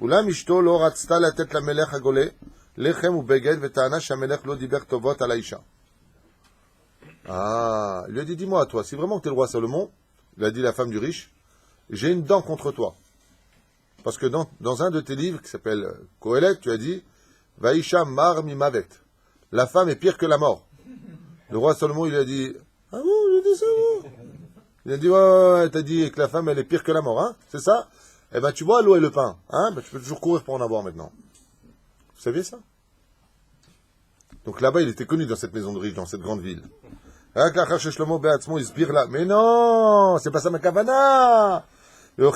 Speaker 1: אולם אשתו לא רצתה לתת למלך הגולה לחם ובגד, וטענה שהמלך לא דיבר טובות על האישה. Ah, il lui a dit, dis-moi, toi, si vraiment tu es le roi Salomon, il a dit la femme du riche, j'ai une dent contre toi. Parce que dans un de tes livres, qui s'appelle Kohelet, tu as dit, Vaïcha mar mimavet. La femme est pire que la mort. Le roi Salomon, il lui a dit, ah bon, il a dit ça, bon. Il a dit, ouais, t'as dit que la femme, elle est pire que la mort, hein, c'est ça? Eh ben, tu vois l'eau et le pain, hein, ben, tu peux toujours courir pour en avoir maintenant. Vous saviez ça? Donc là-bas, il était connu dans cette maison de riche, dans cette grande ville. Mais non, c'est pas ça ma kavana. Il a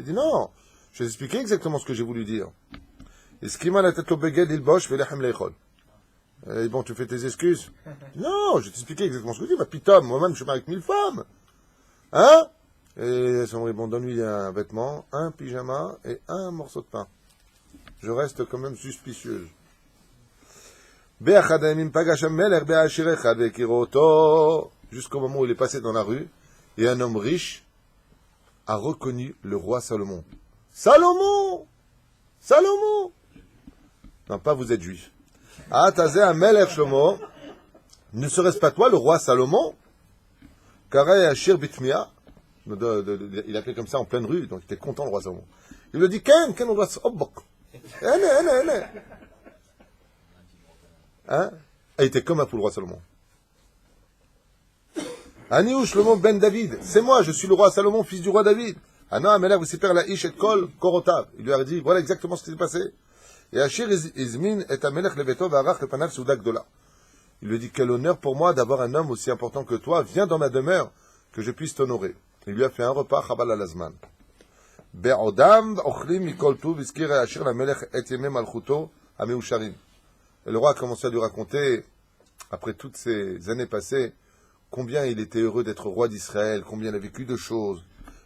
Speaker 1: dit non, je vais expliquer exactement ce que j'ai voulu dire. Et bon, tu fais tes excuses? Non, je vais t'expliquer exactement ce que je dis. Bah, putain, moi-même, je suis marié avec 1000 femmes. Hein? Et ils ont dit, bon, donne-lui un vêtement, un pyjama et un morceau de pain. Je reste quand même suspicieuse. Jusqu'au moment où il est passé dans la rue, et un homme riche a reconnu le roi Salomon. Salomon! Salomon! Non, pas vous êtes juif. Ah, Tazé Amelech Shlomo, ne serait-ce pas toi le roi Salomon? Karay Ashir Bitmia, il appelait comme ça en pleine rue, donc il était content le roi Salomon. Il lui dit, Ken on doit se obok. Hein? Il était comme un pou le roi Salomon. Aniou Shlomo ben David, c'est moi, je suis le roi Salomon, fils du roi David. Ah non, mais là, vous savez la ish et kol korotav. Il lui a dit, voilà exactement ce qui s'est passé. Et Ashir izmin et amelech leveto varach le panav soudak dola. Il lui dit, quel honneur pour moi d'avoir un homme aussi important que toi, viens dans ma demeure, que je puisse t'honorer. Il lui a fait un repas, chabal alazman. Be'odam ochlim mikol tuv iskir Ashir la melech et yemem malchuto ameusharim. Et le roi a commencé à lui raconter, après toutes ces années passées, combien il était heureux d'être roi d'Israël, combien il a vécu de choses.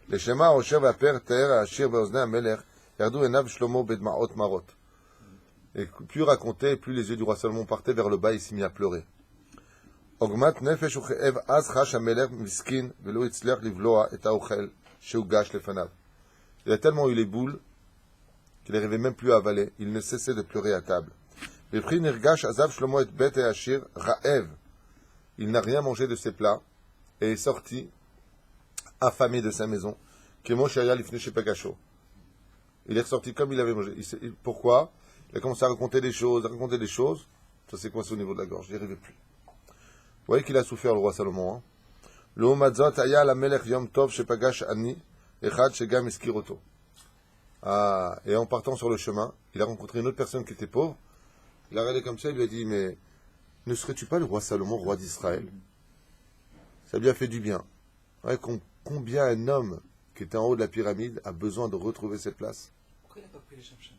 Speaker 1: Les Shema, Osher, Vaper, Ter, Ashir, Beozne, Amelech, Yardou, Enav, Shlomo, Bedmaot, Marot. Et plus raconter, plus les yeux du roi Salomon partaient vers le bas, il s'est mis à pleurer. Ogmat, Nefesh, Ucheev, Az, Chash, Amelech, Miskin, Velo, Itzler, Livloa, et Aochel, Sheugash, Lefanav. Il a tellement eu les boules qu'il n'arrivait même plus à avaler. Il ne cessait de pleurer à table. Il n'a rien mangé de ses plats et est sorti affamé de sa maison. Il est ressorti comme il avait mangé. Pourquoi? Il a commencé à raconter des choses. Ça s'est coincé au niveau de la gorge. Il n'y arrivait plus. Vous voyez qu'il a souffert, le roi Salomon. Ah, et en partant sur le chemin, il a rencontré une autre personne qui était pauvre. Il a regardé comme ça, il lui a dit, mais ne serais-tu pas le roi Salomon, roi d'Israël? Ça lui a fait du bien. Ouais, combien un homme qui était en haut de la pyramide a besoin de retrouver cette place?
Speaker 3: Pourquoi il n'a pas pris les Shamshamaï?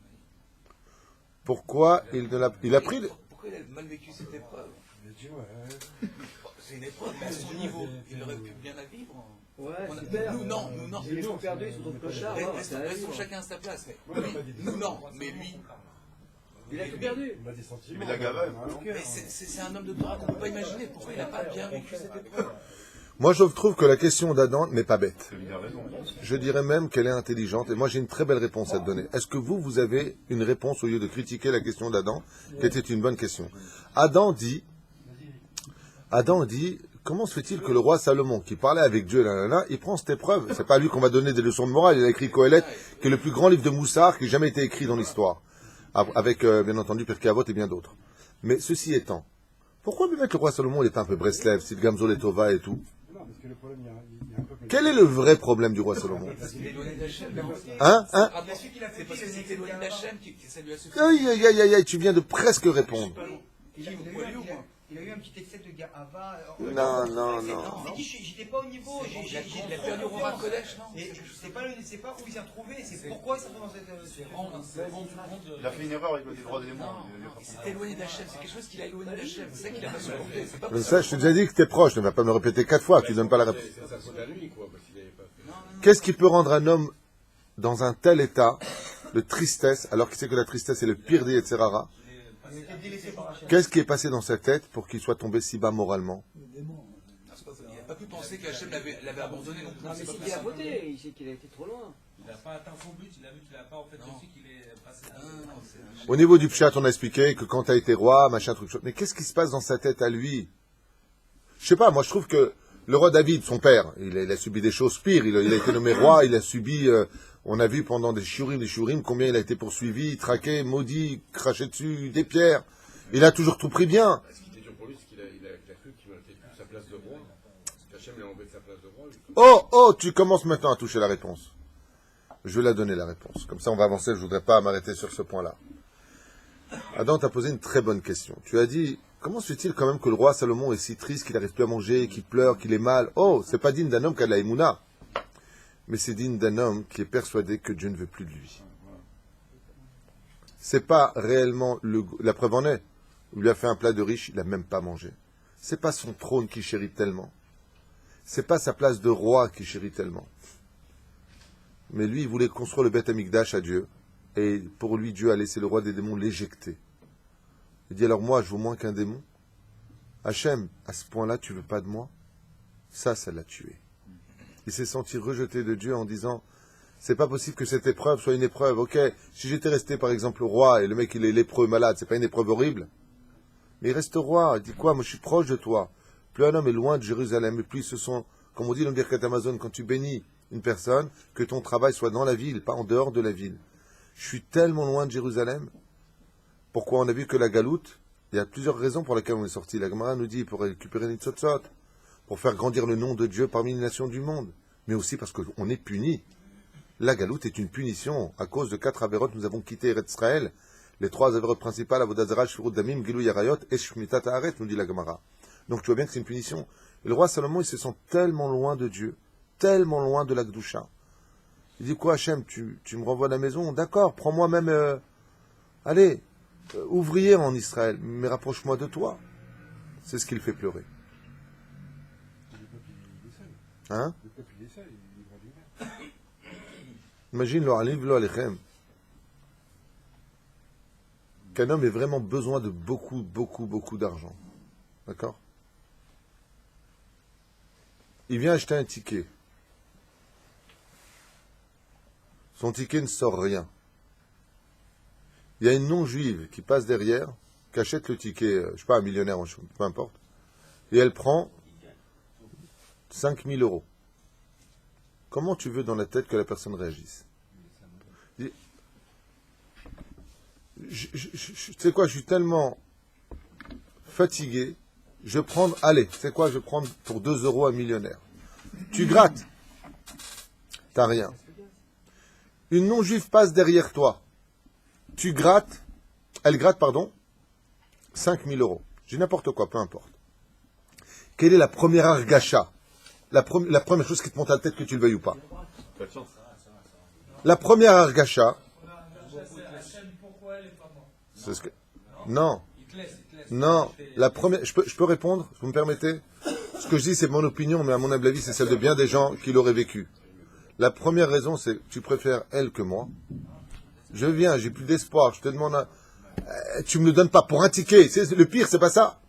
Speaker 1: Pourquoi il ne l'a... Il a pris...
Speaker 3: Pourquoi il a mal vécu cette épreuve?
Speaker 4: Il a dit, ouais.
Speaker 3: C'est une épreuve, mais à son niveau, il aurait pu bien la vivre.
Speaker 2: Ouais,
Speaker 3: On a-
Speaker 2: super.
Speaker 3: Nous, non.
Speaker 2: Ils sont perdus, ils sont dans le clochard.
Speaker 3: Restons chacun à sa place. Mais nous, non. Mais lui,
Speaker 2: Il a tout perdu.
Speaker 4: Il m'a des sentiments.
Speaker 5: Mais la gava,
Speaker 3: mais c'est un homme de Torah qu'on ne peut pas imaginer. Pourquoi il n'a pas bien vécu cette épreuve?
Speaker 1: Moi, je trouve que la question d'Adam n'est pas bête.
Speaker 5: il a raison.
Speaker 1: Je dirais même qu'elle est intelligente. Et moi, j'ai une très belle réponse à te donner. Est-ce que vous avez une réponse au lieu de critiquer la question d'Adam, qui était une bonne question? Adam dit, comment se fait-il que le roi Salomon, qui parlait avec Dieu, il prend cette épreuve? C'est pas lui qu'on va donner des leçons de morale. Il a écrit Kohelet, qui est le plus grand livre de Moussar qui ait jamais été écrit dans l'histoire. Avec, bien entendu, Pirkei Avot et bien d'autres. Mais ceci étant, pourquoi lui mettre le roi Salomon, il est un peu Breslev, c'est le Gamzol et Tova et tout?
Speaker 4: Non, parce que le problème, il y a un peu...
Speaker 1: Quel est le vrai problème du roi Salomon?
Speaker 3: Parce qu'il est éloigné d'Hachem.
Speaker 1: Hein?
Speaker 3: C'est parce qu'il est éloigné d'Hachem que ça lui a suffi.
Speaker 1: Aïe, tu viens de presque répondre.
Speaker 3: Il vous pouvez ou moi?
Speaker 7: Il a eu un petit excès de Gahava.
Speaker 1: Non.
Speaker 7: J'étais pas au niveau.
Speaker 3: Il a perdu au Roi Kodesh, non?
Speaker 7: Et c'est pas où il s'est retrouvé, c'est pourquoi il s'est retrouvé dans cette.
Speaker 5: Il a fait une erreur avec le droit d'élément.
Speaker 3: Il s'est éloigné d'Hachem. C'est quelque chose qu'il a éloigné d'Hachem. C'est ça qu'il a pas supporté. C'est pas
Speaker 1: Mais ça, je t'ai déjà dit que t'es proche, ne va pas me répéter 4 fois, que tu donnes pas la réponse.
Speaker 6: C'est sa faute à lui, quoi, parce qu'il n'avait pas fait.
Speaker 1: Qu'est-ce qui peut rendre un homme dans un tel état de tristesse, alors qu'il sait que la tristesse est le pire des Yetzerara?
Speaker 7: Il a été délaissé par Hachem.
Speaker 1: Qu'est-ce qui est passé dans sa tête pour qu'il soit tombé si bas moralement?
Speaker 3: Il n'a pas pu penser qu'Hachem l'avait abandonné non plus.
Speaker 2: Non, mais
Speaker 3: C'est pas
Speaker 2: c'est qu'il a
Speaker 3: possible.
Speaker 2: voté, il sait qu'il a été trop loin.
Speaker 6: Il n'a pas atteint son but, il a vu qu'il n'a pas en fait réussi, qu'il est passé.
Speaker 1: Au niveau du pshat, on a expliqué que quand tu as été roi, machin, truc, mais qu'est-ce qui se passe dans sa tête à lui? Je sais pas, moi je trouve que le roi David, son père, il a subi des choses pires, il a été nommé roi, il a subi, on a vu pendant des shurim, combien il a été poursuivi, traqué, maudit, craché dessus, des pierres. Il a toujours tout pris bien.
Speaker 6: Ce qui était dur pour lui, c'est qu'il a cru qu'il méritait plus sa place de roi. Qu'Hachem l'a enlevé de sa place de roi.
Speaker 1: Oh, tu commences maintenant à toucher la réponse. Je vais la donner la réponse. Comme ça, on va avancer. Je voudrais pas m'arrêter sur ce point-là. Adam t'a posé une très bonne question. Tu as dit, comment se fait-il quand même que le roi Salomon est si triste qu'il n'arrive plus à manger, qu'il pleure, qu'il est mal? Oh, c'est pas digne d'un homme qui a de la émouna. Mais c'est digne d'un homme qui est persuadé que Dieu ne veut plus de lui. C'est pas réellement la preuve en est. On lui a fait un plat de riche, il n'a même pas mangé. C'est pas son trône qui chérit tellement. C'est pas sa place de roi qui chérit tellement. Mais lui, il voulait construire le Beth Amikdash à Dieu. Et pour lui, Dieu a laissé le roi des démons l'éjecter. Il dit, alors moi, je vaux moins qu'un démon? Hachem, à ce point-là, tu veux pas de moi? Ça l'a tué. Il s'est senti rejeté de Dieu en disant, c'est pas possible que cette épreuve soit une épreuve. Ok, si j'étais resté par exemple roi et le mec il est lépreux, malade, c'est pas une épreuve horrible? Mais il reste roi. Il dit quoi? Moi je suis proche de toi. Plus un homme est loin de Jérusalem, et plus ils se sont, comme on dit dans le Birkat Amazon, quand tu bénis une personne, que ton travail soit dans la ville, pas en dehors de la ville. Je suis tellement loin de Jérusalem. Pourquoi? On a vu que la galoute, il y a plusieurs raisons pour lesquelles on est sorti. La Gemara nous dit pour récupérer les tzotzot, pour faire grandir le nom de Dieu parmi les nations du monde, mais aussi parce qu'on est puni. La galoute est une punition. À cause de 4 avérotes, nous avons quitté Eretz Israël. Les 3 avérotes principales, Avodat Zarah, Shvirut Damim, Gilou Yarayot et Shmitat Haaret, nous dit la Gemara. Donc tu vois bien que c'est une punition. Et le roi Salomon, il se sent tellement loin de Dieu, tellement loin de la Gdusha. Il dit quoi, Hachem, tu me renvoies à la maison? D'accord, prends-moi même, ouvrier en Israël, mais rapproche-moi de toi. C'est ce qui le fait pleurer.
Speaker 4: Le peuple, il essaye.
Speaker 1: Hein?
Speaker 4: Le peuple, il essaye, il va lui mettre.
Speaker 1: Imagine, lo aliv, lo alechem. Qu'un homme ait vraiment besoin de beaucoup d'argent. D'accord? Il vient acheter un ticket. Son ticket ne sort rien. Il y a une non-juive qui passe derrière, qui achète le ticket, je sais pas, un millionnaire, peu importe, et elle prend 5 000 euros. Comment tu veux dans la tête que la personne réagisse? Tu sais quoi, je suis tellement fatigué, je vais prendre, je vais prendre pour 2 euros un millionnaire. Tu grattes, t'as rien. Une non-juive passe derrière toi, elle gratte, 5 000 euros. J'ai n'importe quoi, peu importe. Quelle est la première argacha? La première chose qui te monte à la tête, que tu le veuilles ou pas. La première argacha, c'est ce que... Non. La première... Je peux répondre, vous me permettez? Ce que je dis, c'est mon opinion, mais à mon humble avis, c'est celle de bien des gens qui l'auraient vécu. La première raison, c'est tu préfères elle que moi. Je viens, j'ai plus d'espoir, je te demande tu me le donnes pas pour un ticket. Le pire, c'est pas ça.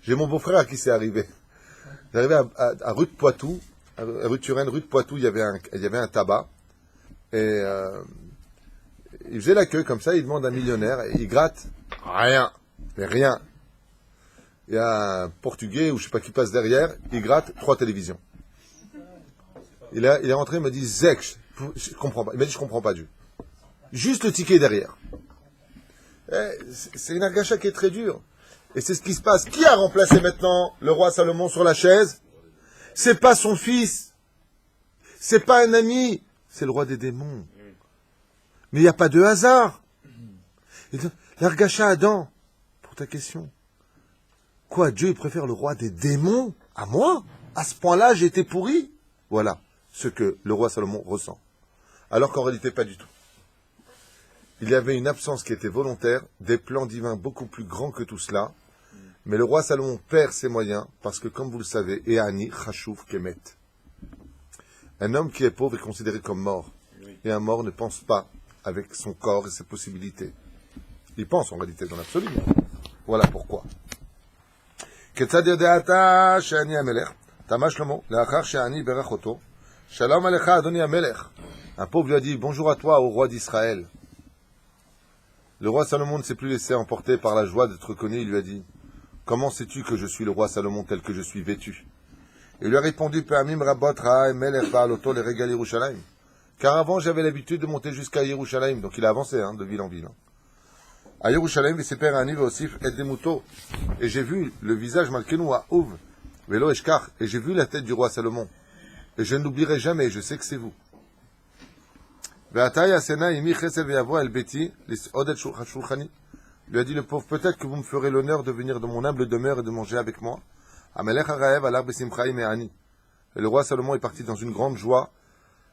Speaker 1: J'ai mon beau-frère à qui c'est arrivé. Il est arrivé à rue de Poitou, à rue de Turenne, rue de Poitou, il y avait un tabac. Et il faisait la queue comme ça, il demande un millionnaire, et il gratte. Rien. Mais rien. Il y a un Portugais, ou je sais pas qui passe derrière, il gratte 3 télévisions. Il est rentré, il m'a dit, Zek, je comprends pas. Il m'a dit, je comprends pas Dieu. Juste le ticket derrière. C'est une argacha qui est très dure. Et c'est ce qui se passe. Qui a remplacé maintenant le roi Salomon sur la chaise? C'est pas son fils. C'est pas un ami. C'est le roi des démons. Mais il n'y a pas de hasard. L'argacha Adam, pour ta question. Quoi, Dieu il préfère le roi des démons à moi? À ce point-là, j'ai été pourri? Voilà ce que le roi Salomon ressent. Alors qu'en réalité, pas du tout. Il y avait une absence qui était volontaire, des plans divins beaucoup plus grands que tout cela. Mais le roi Salomon perd ses moyens parce que, comme vous le savez, Eani Chashuv Kemet. Un homme qui est pauvre est considéré comme mort. Et un mort ne pense pas avec son corps et ses possibilités. Il pense en réalité dans l'absolu. Voilà pourquoi. כיצד ידעת שאני המלך? תמה שלמה, לאחר שאני ברך אותו, שלום עליך אדוני המלך. Un pauvre lui a dit, bonjour à toi, au roi d'Israël. Le roi Salomon ne s'est plus laissé emporter par la joie d'être reconnu. Il lui a dit, comment sais-tu que je suis le roi Salomon tel que je suis vêtu? Il lui a répondu, Pe'amim rabot ra'a melech ba'aloto le regal Yerushalayim. Car avant, j'avais l'habitude de monter jusqu'à Yerushalayim. Donc il a avancé, de ville en ville. À Yerushalayim, Veseper Ani Veosif et Demuto. Et j'ai vu le visage malkenou à Ouv, Velo Eshkar. Et j'ai vu la tête du roi Salomon. Et je n'oublierai jamais, je sais que c'est vous. Il lui a dit le pauvre, peut-être que vous me ferez l'honneur de venir dans mon humble demeure et de manger avec moi. Et le roi Salomon est parti dans une grande joie,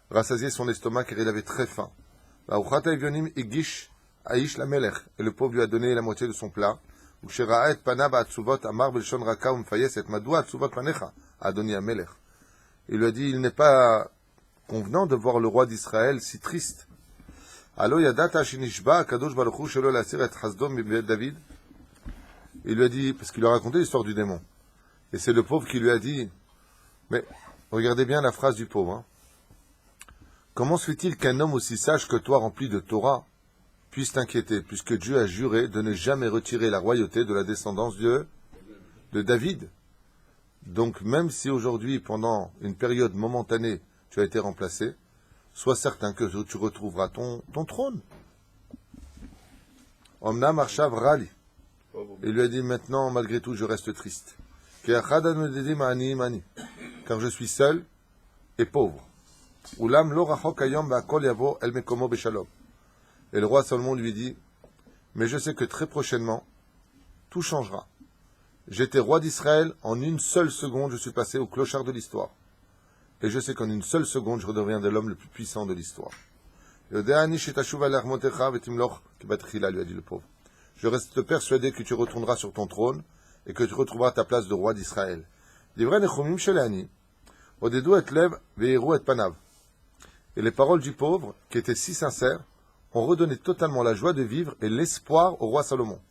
Speaker 1: rassasier son estomac car il avait très faim. Et le pauvre lui a donné la moitié de son plat. Il lui a dit, il n'est pas convenant de voir le roi d'Israël si triste. Il lui a dit, parce qu'il lui a raconté l'histoire du démon. Et c'est le pauvre qui lui a dit, mais regardez bien la phrase du pauvre. Comment se fait-il qu'un homme aussi sage que toi, rempli de Torah, puisse t'inquiéter, puisque Dieu a juré de ne jamais retirer la royauté de la descendance de David. Donc même si aujourd'hui, pendant une période momentanée, tu as été remplacé, sois certain que tu retrouveras ton trône. Omnam Arshav Rali. Il lui a dit, maintenant, malgré tout, je reste triste. Car je suis seul et pauvre. Et le roi Salomon lui dit, mais je sais que très prochainement, tout changera. J'étais roi d'Israël, en une seule seconde, je suis passé au clochard de l'histoire. Et je sais qu'en une seule seconde, je redeviendrai l'homme le plus puissant de l'histoire. Lui a dit le pauvre. Je reste persuadé que tu retourneras sur ton trône et que tu retrouveras ta place de roi d'Israël. Et les paroles du pauvre, qui étaient si sincères, ont redonné totalement la joie de vivre et l'espoir au roi Salomon.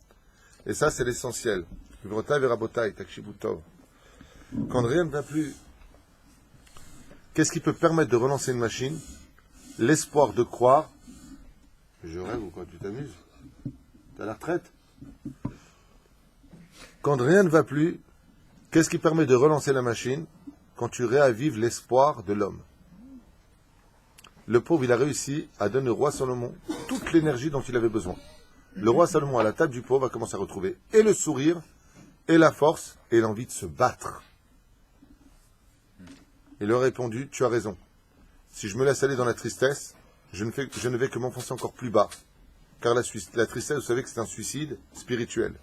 Speaker 1: Et ça, c'est l'essentiel. Quand rien ne va plus, qu'est-ce qui peut permettre de relancer une machine? L'espoir de croire. Je rêve ou quoi? Tu t'amuses? T'as la retraite? Quand rien ne va plus, qu'est-ce qui permet de relancer la machine? Quand tu réavives l'espoir de l'homme. Le pauvre, il a réussi à donner au roi Salomon toute l'énergie dont il avait besoin. Le roi Salomon, à la table du pauvre, a commencé à retrouver et le sourire, et la force, et l'envie de se battre. Il leur a répondu, tu as raison. Si je me laisse aller dans la tristesse, je ne vais que m'enfoncer encore plus bas. Car la tristesse, vous savez que c'est un suicide spirituel.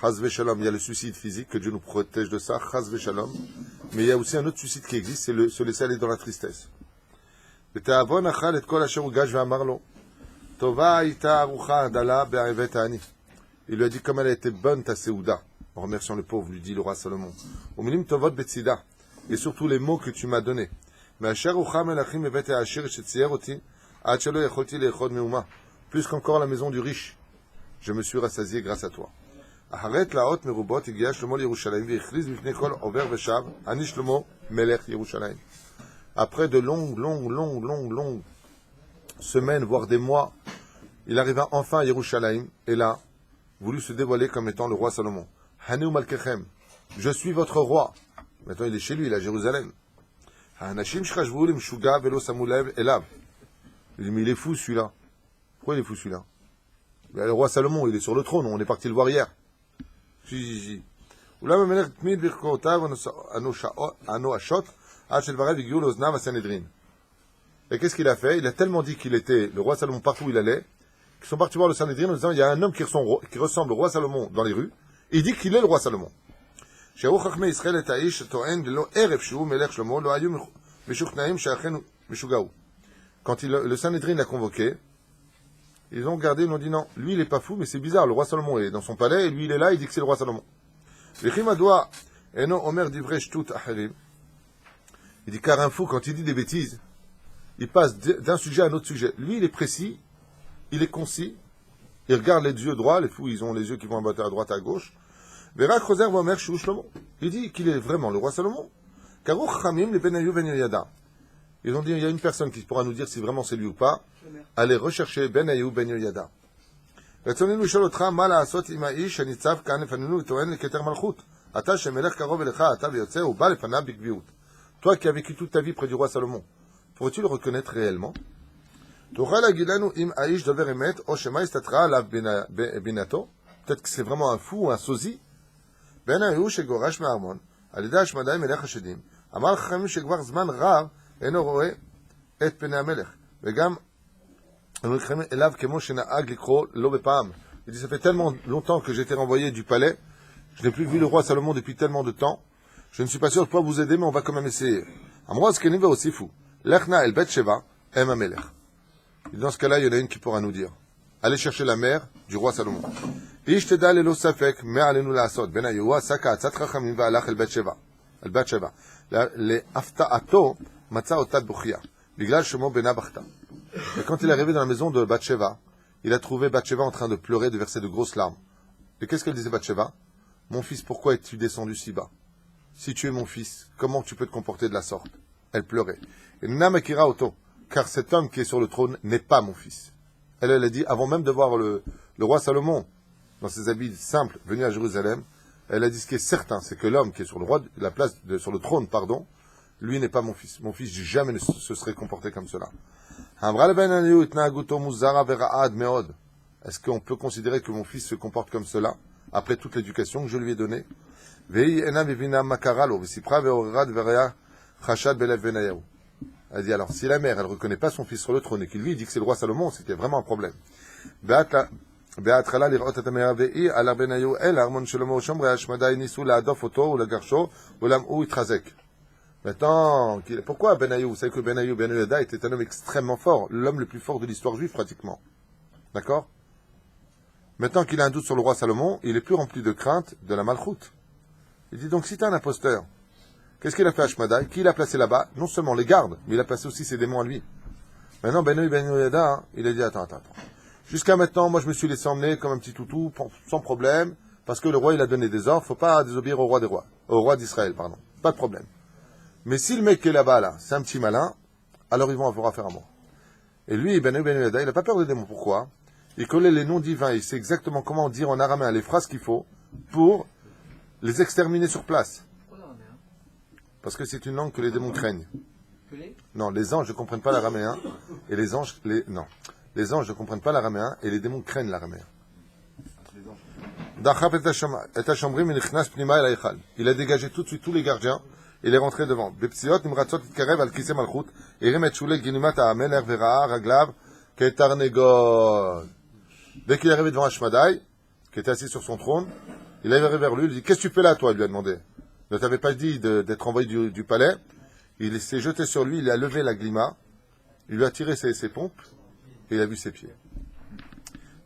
Speaker 1: Chaz v'shalom, il y a le suicide physique, que Dieu nous protège de ça, chaz v'shalom. Mais il y a aussi un autre suicide qui existe, c'est se laisser aller dans la tristesse. Il lui a dit, comme elle a été bonne ta séouda, en remerciant le pauvre, lui dit le roi Salomon. Et surtout les mots que tu m'as donnés. Plus qu'encore la maison du riche, je me suis rassasié grâce à toi. Après de longues semaines, voire des mois, il arriva enfin à Yerushalayim, et là, voulut se dévoiler comme étant le roi Salomon. Haneu Malkechem, je suis votre roi. Maintenant, il est chez lui, il est à Jérusalem. Il dit, mais il est fou celui-là. Pourquoi il est fou celui-là? Le roi Salomon, il est sur le trône, on est parti le voir hier. Et qu'est-ce qu'il a fait? Il a tellement dit qu'il était le roi Salomon partout où il allait, qu'ils sont partis voir le Sanhédrin en disant, il y a un homme qui ressemble au roi Salomon dans les rues, et il dit qu'il est le roi Salomon. Quand le Sanhédrin l'a convoqué, ils ont regardé, ils l'ont dit non, lui il est pas fou, mais c'est bizarre, le roi Salomon est dans son palais, et lui il est là, il dit que c'est le roi Salomon. Il dit car un fou, quand il dit des bêtises, il passe d'un sujet à un autre sujet. Lui il est précis, il est concis, il regarde les yeux droits, les fous ils ont les yeux qui vont à droite à gauche. Il dit qu'il est vraiment le roi Salomon. Ils ont dit, il y a une personne qui pourra nous dire si vraiment c'est lui ou pas. Allez rechercher Benayahu Ben Yoyada. רצוננו לשאול אותך מה לעשות עם האיש שניצב כאן לפנינו וטוען לכתר מלכות. אתה שמלך קרוב אליך, אתה ויוצא, הוא בא לפניו בקביעות. Toi qui as vécu toute ta vie près du roi Salomon, pourrais-tu le reconnaître réellement? תוכל להגיד לנו אם האיש דובר אמת, או שמה הסתתרה עליו בינתו? Peut-être que c'est vraiment un fou, un sosie. בנאיהו שגורש מהארמון, על ידי השמדה מלך השדים, אמר חכמים שכבר זמן רב אינו רואה את פני המלך, וגם nous écrivons Elav Kemo Shena'ag Likro Lobepam. Il dit, ça fait tellement longtemps que j'ai été renvoyé du palais, je n'ai plus vu le roi Salomon depuis tellement de temps, je ne suis pas sûr de pouvoir vous aider, mais on va quand même essayer. Amroaz Keniva aussi fou. Lechna El Bet Sheva, Em Amelech. Dans ce cas-là, il y en a une qui pourra nous dire. Allez chercher la mère du roi Salomon. Ish Teda Lelo Safek, Me'alenu La'asot, Ben Ayoua, Saka, Atzat Chachamim, Va'alach El Bet Sheva. El Bet Sheva. Le Afta'ato, Matza Otat Buchia. Biglal Shemo Bena Bachta. Et quand il est arrivé dans la maison de Bathsheba, il a trouvé Bathsheba en train de pleurer, de verser de grosses larmes. Et qu'est-ce qu'elle disait Bathsheba? Mon fils, pourquoi es-tu descendu si bas? Si tu es mon fils, comment tu peux te comporter de la sorte? Elle pleurait. Et Namakira Oto, car cet homme qui est sur le trône n'est pas mon fils. Elle a dit, avant même de voir le roi Salomon, dans ses habits simples, venu à Jérusalem, elle a dit ce qui est certain, c'est que l'homme qui est sur sur le trône, lui n'est pas mon fils. Mon fils jamais ne se serait comporté comme cela. Est-ce qu'on peut considérer que mon fils se comporte comme cela, après toute l'éducation que je lui ai donnée? Elle dit alors, si la mère, elle ne reconnaît pas son fils sur le trône et qu'il lui dit que c'est le roi Salomon, c'était vraiment un problème. Maintenant, pourquoi Benayahu? Vous savez que Benayahu Ben Yoyada était un homme extrêmement fort, l'homme le plus fort de l'histoire juive pratiquement. D'accord? Maintenant qu'il a un doute sur le roi Salomon, il est plus rempli de crainte de la malchoute. Il dit donc, si tu es un imposteur, qu'est-ce qu'il a fait à Shmadai? Qui l'a placé là-bas? Non seulement les gardes, mais il a placé aussi ses démons à lui. Maintenant, Benayahu Ben Yoyada, il a dit, attends. Jusqu'à maintenant, moi je me suis laissé emmener comme un petit toutou, sans problème, parce que le roi il a donné des ordres, faut pas désobéir au roi d'Israël, pardon. Pas de problème. Mais si le mec qui est là-bas, là, c'est un petit malin, alors ils vont avoir affaire à moi. Et lui, Ben Yoyada, il n'a pas peur des démons. Pourquoi? Il connaît les noms divins, il sait exactement comment dire en araméen les phrases qu'il faut pour les exterminer sur place.
Speaker 2: Pourquoi l'araméen?
Speaker 1: Parce que c'est une langue que les démons craignent.
Speaker 2: Que les
Speaker 1: Non, les anges ne comprennent pas l'araméen, et les anges ne comprennent pas l'araméen, et les démons craignent l'araméen. Il a dégagé tout de suite tous les gardiens. Il est rentré devant. Dès qu'il est arrivé devant Ashmadai, qui était assis sur son trône, il est arrivé vers lui, il lui dit, qu'est-ce que tu fais là, toi? Il lui a demandé. Ne t'avais pas dit d'être envoyé du palais. Il s'est jeté sur lui, il a levé la glima, il lui a tiré ses pompes, et il a vu ses pieds.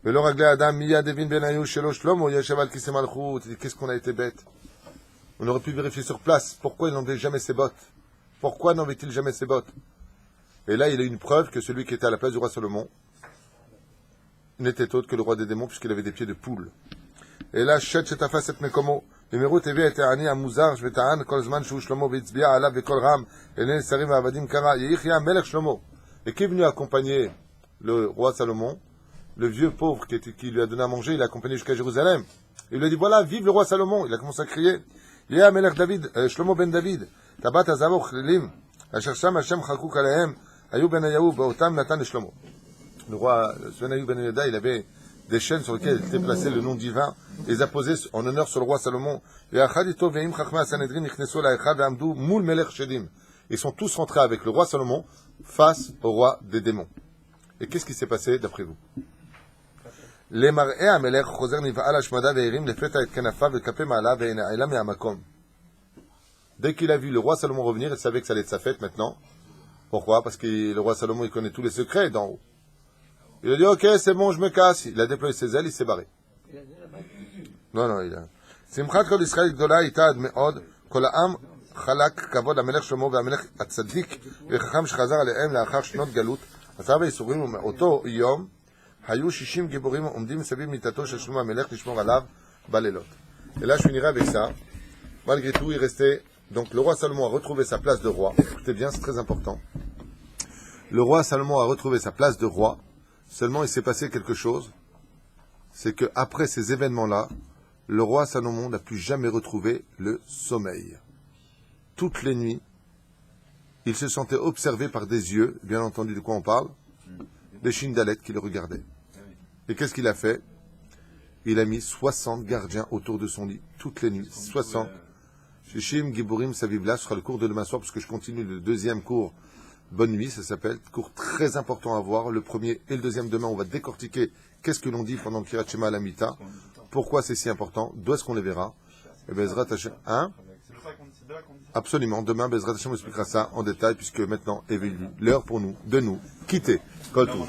Speaker 1: Qu'est-ce qu'on a été bête? On aurait pu vérifier sur place. Pourquoi il n'enlevait jamais ses bottes? Pourquoi n'enlevait-il jamais ses bottes? Et là, il a une preuve que celui qui était à la place du roi Salomon n'était autre que le roi des démons, puisqu'il avait des pieds de poule. Et là, Shet Shetafa Set Mekomo. Numéro TV était Ani Amouzar, Shvetaan, Kolzman, Shou Shlomo, Vitzbia, Alav, Vekol Ram, Elen Sarim, Avadim, Kara, Yehichia, Melech Shlomo. Et qui est venu accompagner le roi Salomon? Le vieux pauvre qui lui a donné à manger, il l'a accompagné jusqu'à Jérusalem. Il lui a dit, voilà, vive le roi Salomon. Il a commencé à crier. Yeh Melech David, Shlomo ben David, Tabat Azavo Chlilim, Asher Sham Hashem Chakuk Alehem, Ayub ben Ayahu, Baotam Natan et Shlomo. Le roi Ayub ben Yoyada, il avait des chaînes sur lesquelles était placé le nom divin, et les a posés en honneur sur le roi Salomon. Ils sont tous rentrés avec le roi Salomon face au roi des démons. Et qu'est-ce qui s'est passé d'après vous? Dès qu'il a vu le roi Salomon revenir, il savait que ça allait être sa fête maintenant. Pourquoi? Parce que le roi Salomon, il connaît tous les secrets d'en haut. Il a dit, ok, c'est bon, je me casse. Il a déployé ses ailes, il s'est barré. Non, il a... Simchat kol Israël gdola ita ad me'od, kol ha'am chalak kavod המלך שלמה והמלך הצדיק וחכם שחזר עליהם לאחר שנות גלות. מצב הייסורים ומאותו יום היו 60 גיבורים עומדים סביב מיטתו של שלמה המלך לשמור עליו בלילות. Et là, je finirai avec ça. Malgré tout, il restait... Donc, le roi Salomon a retrouvé sa place de roi. Écoutez bien, c'est très important. Le roi Salomon a retrouvé sa place de roi. Seulement, il s'est passé quelque chose. C'est que après ces événements-là, le roi Salomon n'a plus jamais retrouvé le sommeil. Toutes les nuits, il se sentait observé par des yeux, bien entendu de quoi on parle, des Shindalet qui le regardaient. Et qu'est-ce qu'il a fait? Il a mis 60 gardiens autour de son lit, toutes les nuits, 60. Shishim Giburim Savivla, ce sera le cours de demain soir, parce que je continue le deuxième cours, Bonne Nuit, ça s'appelle, cours très important à voir. Le premier et le deuxième demain, on va décortiquer qu'est-ce que l'on dit pendant le Kirat Shema à la Mita, pourquoi c'est si important, d'où est-ce qu'on les verra. Et Bezrat Hashem, hein? Absolument, demain, Bezrat Hashem expliquera ça en détail, puisque maintenant est venue l'heure pour nous, de nous, quitter. Kol Tov.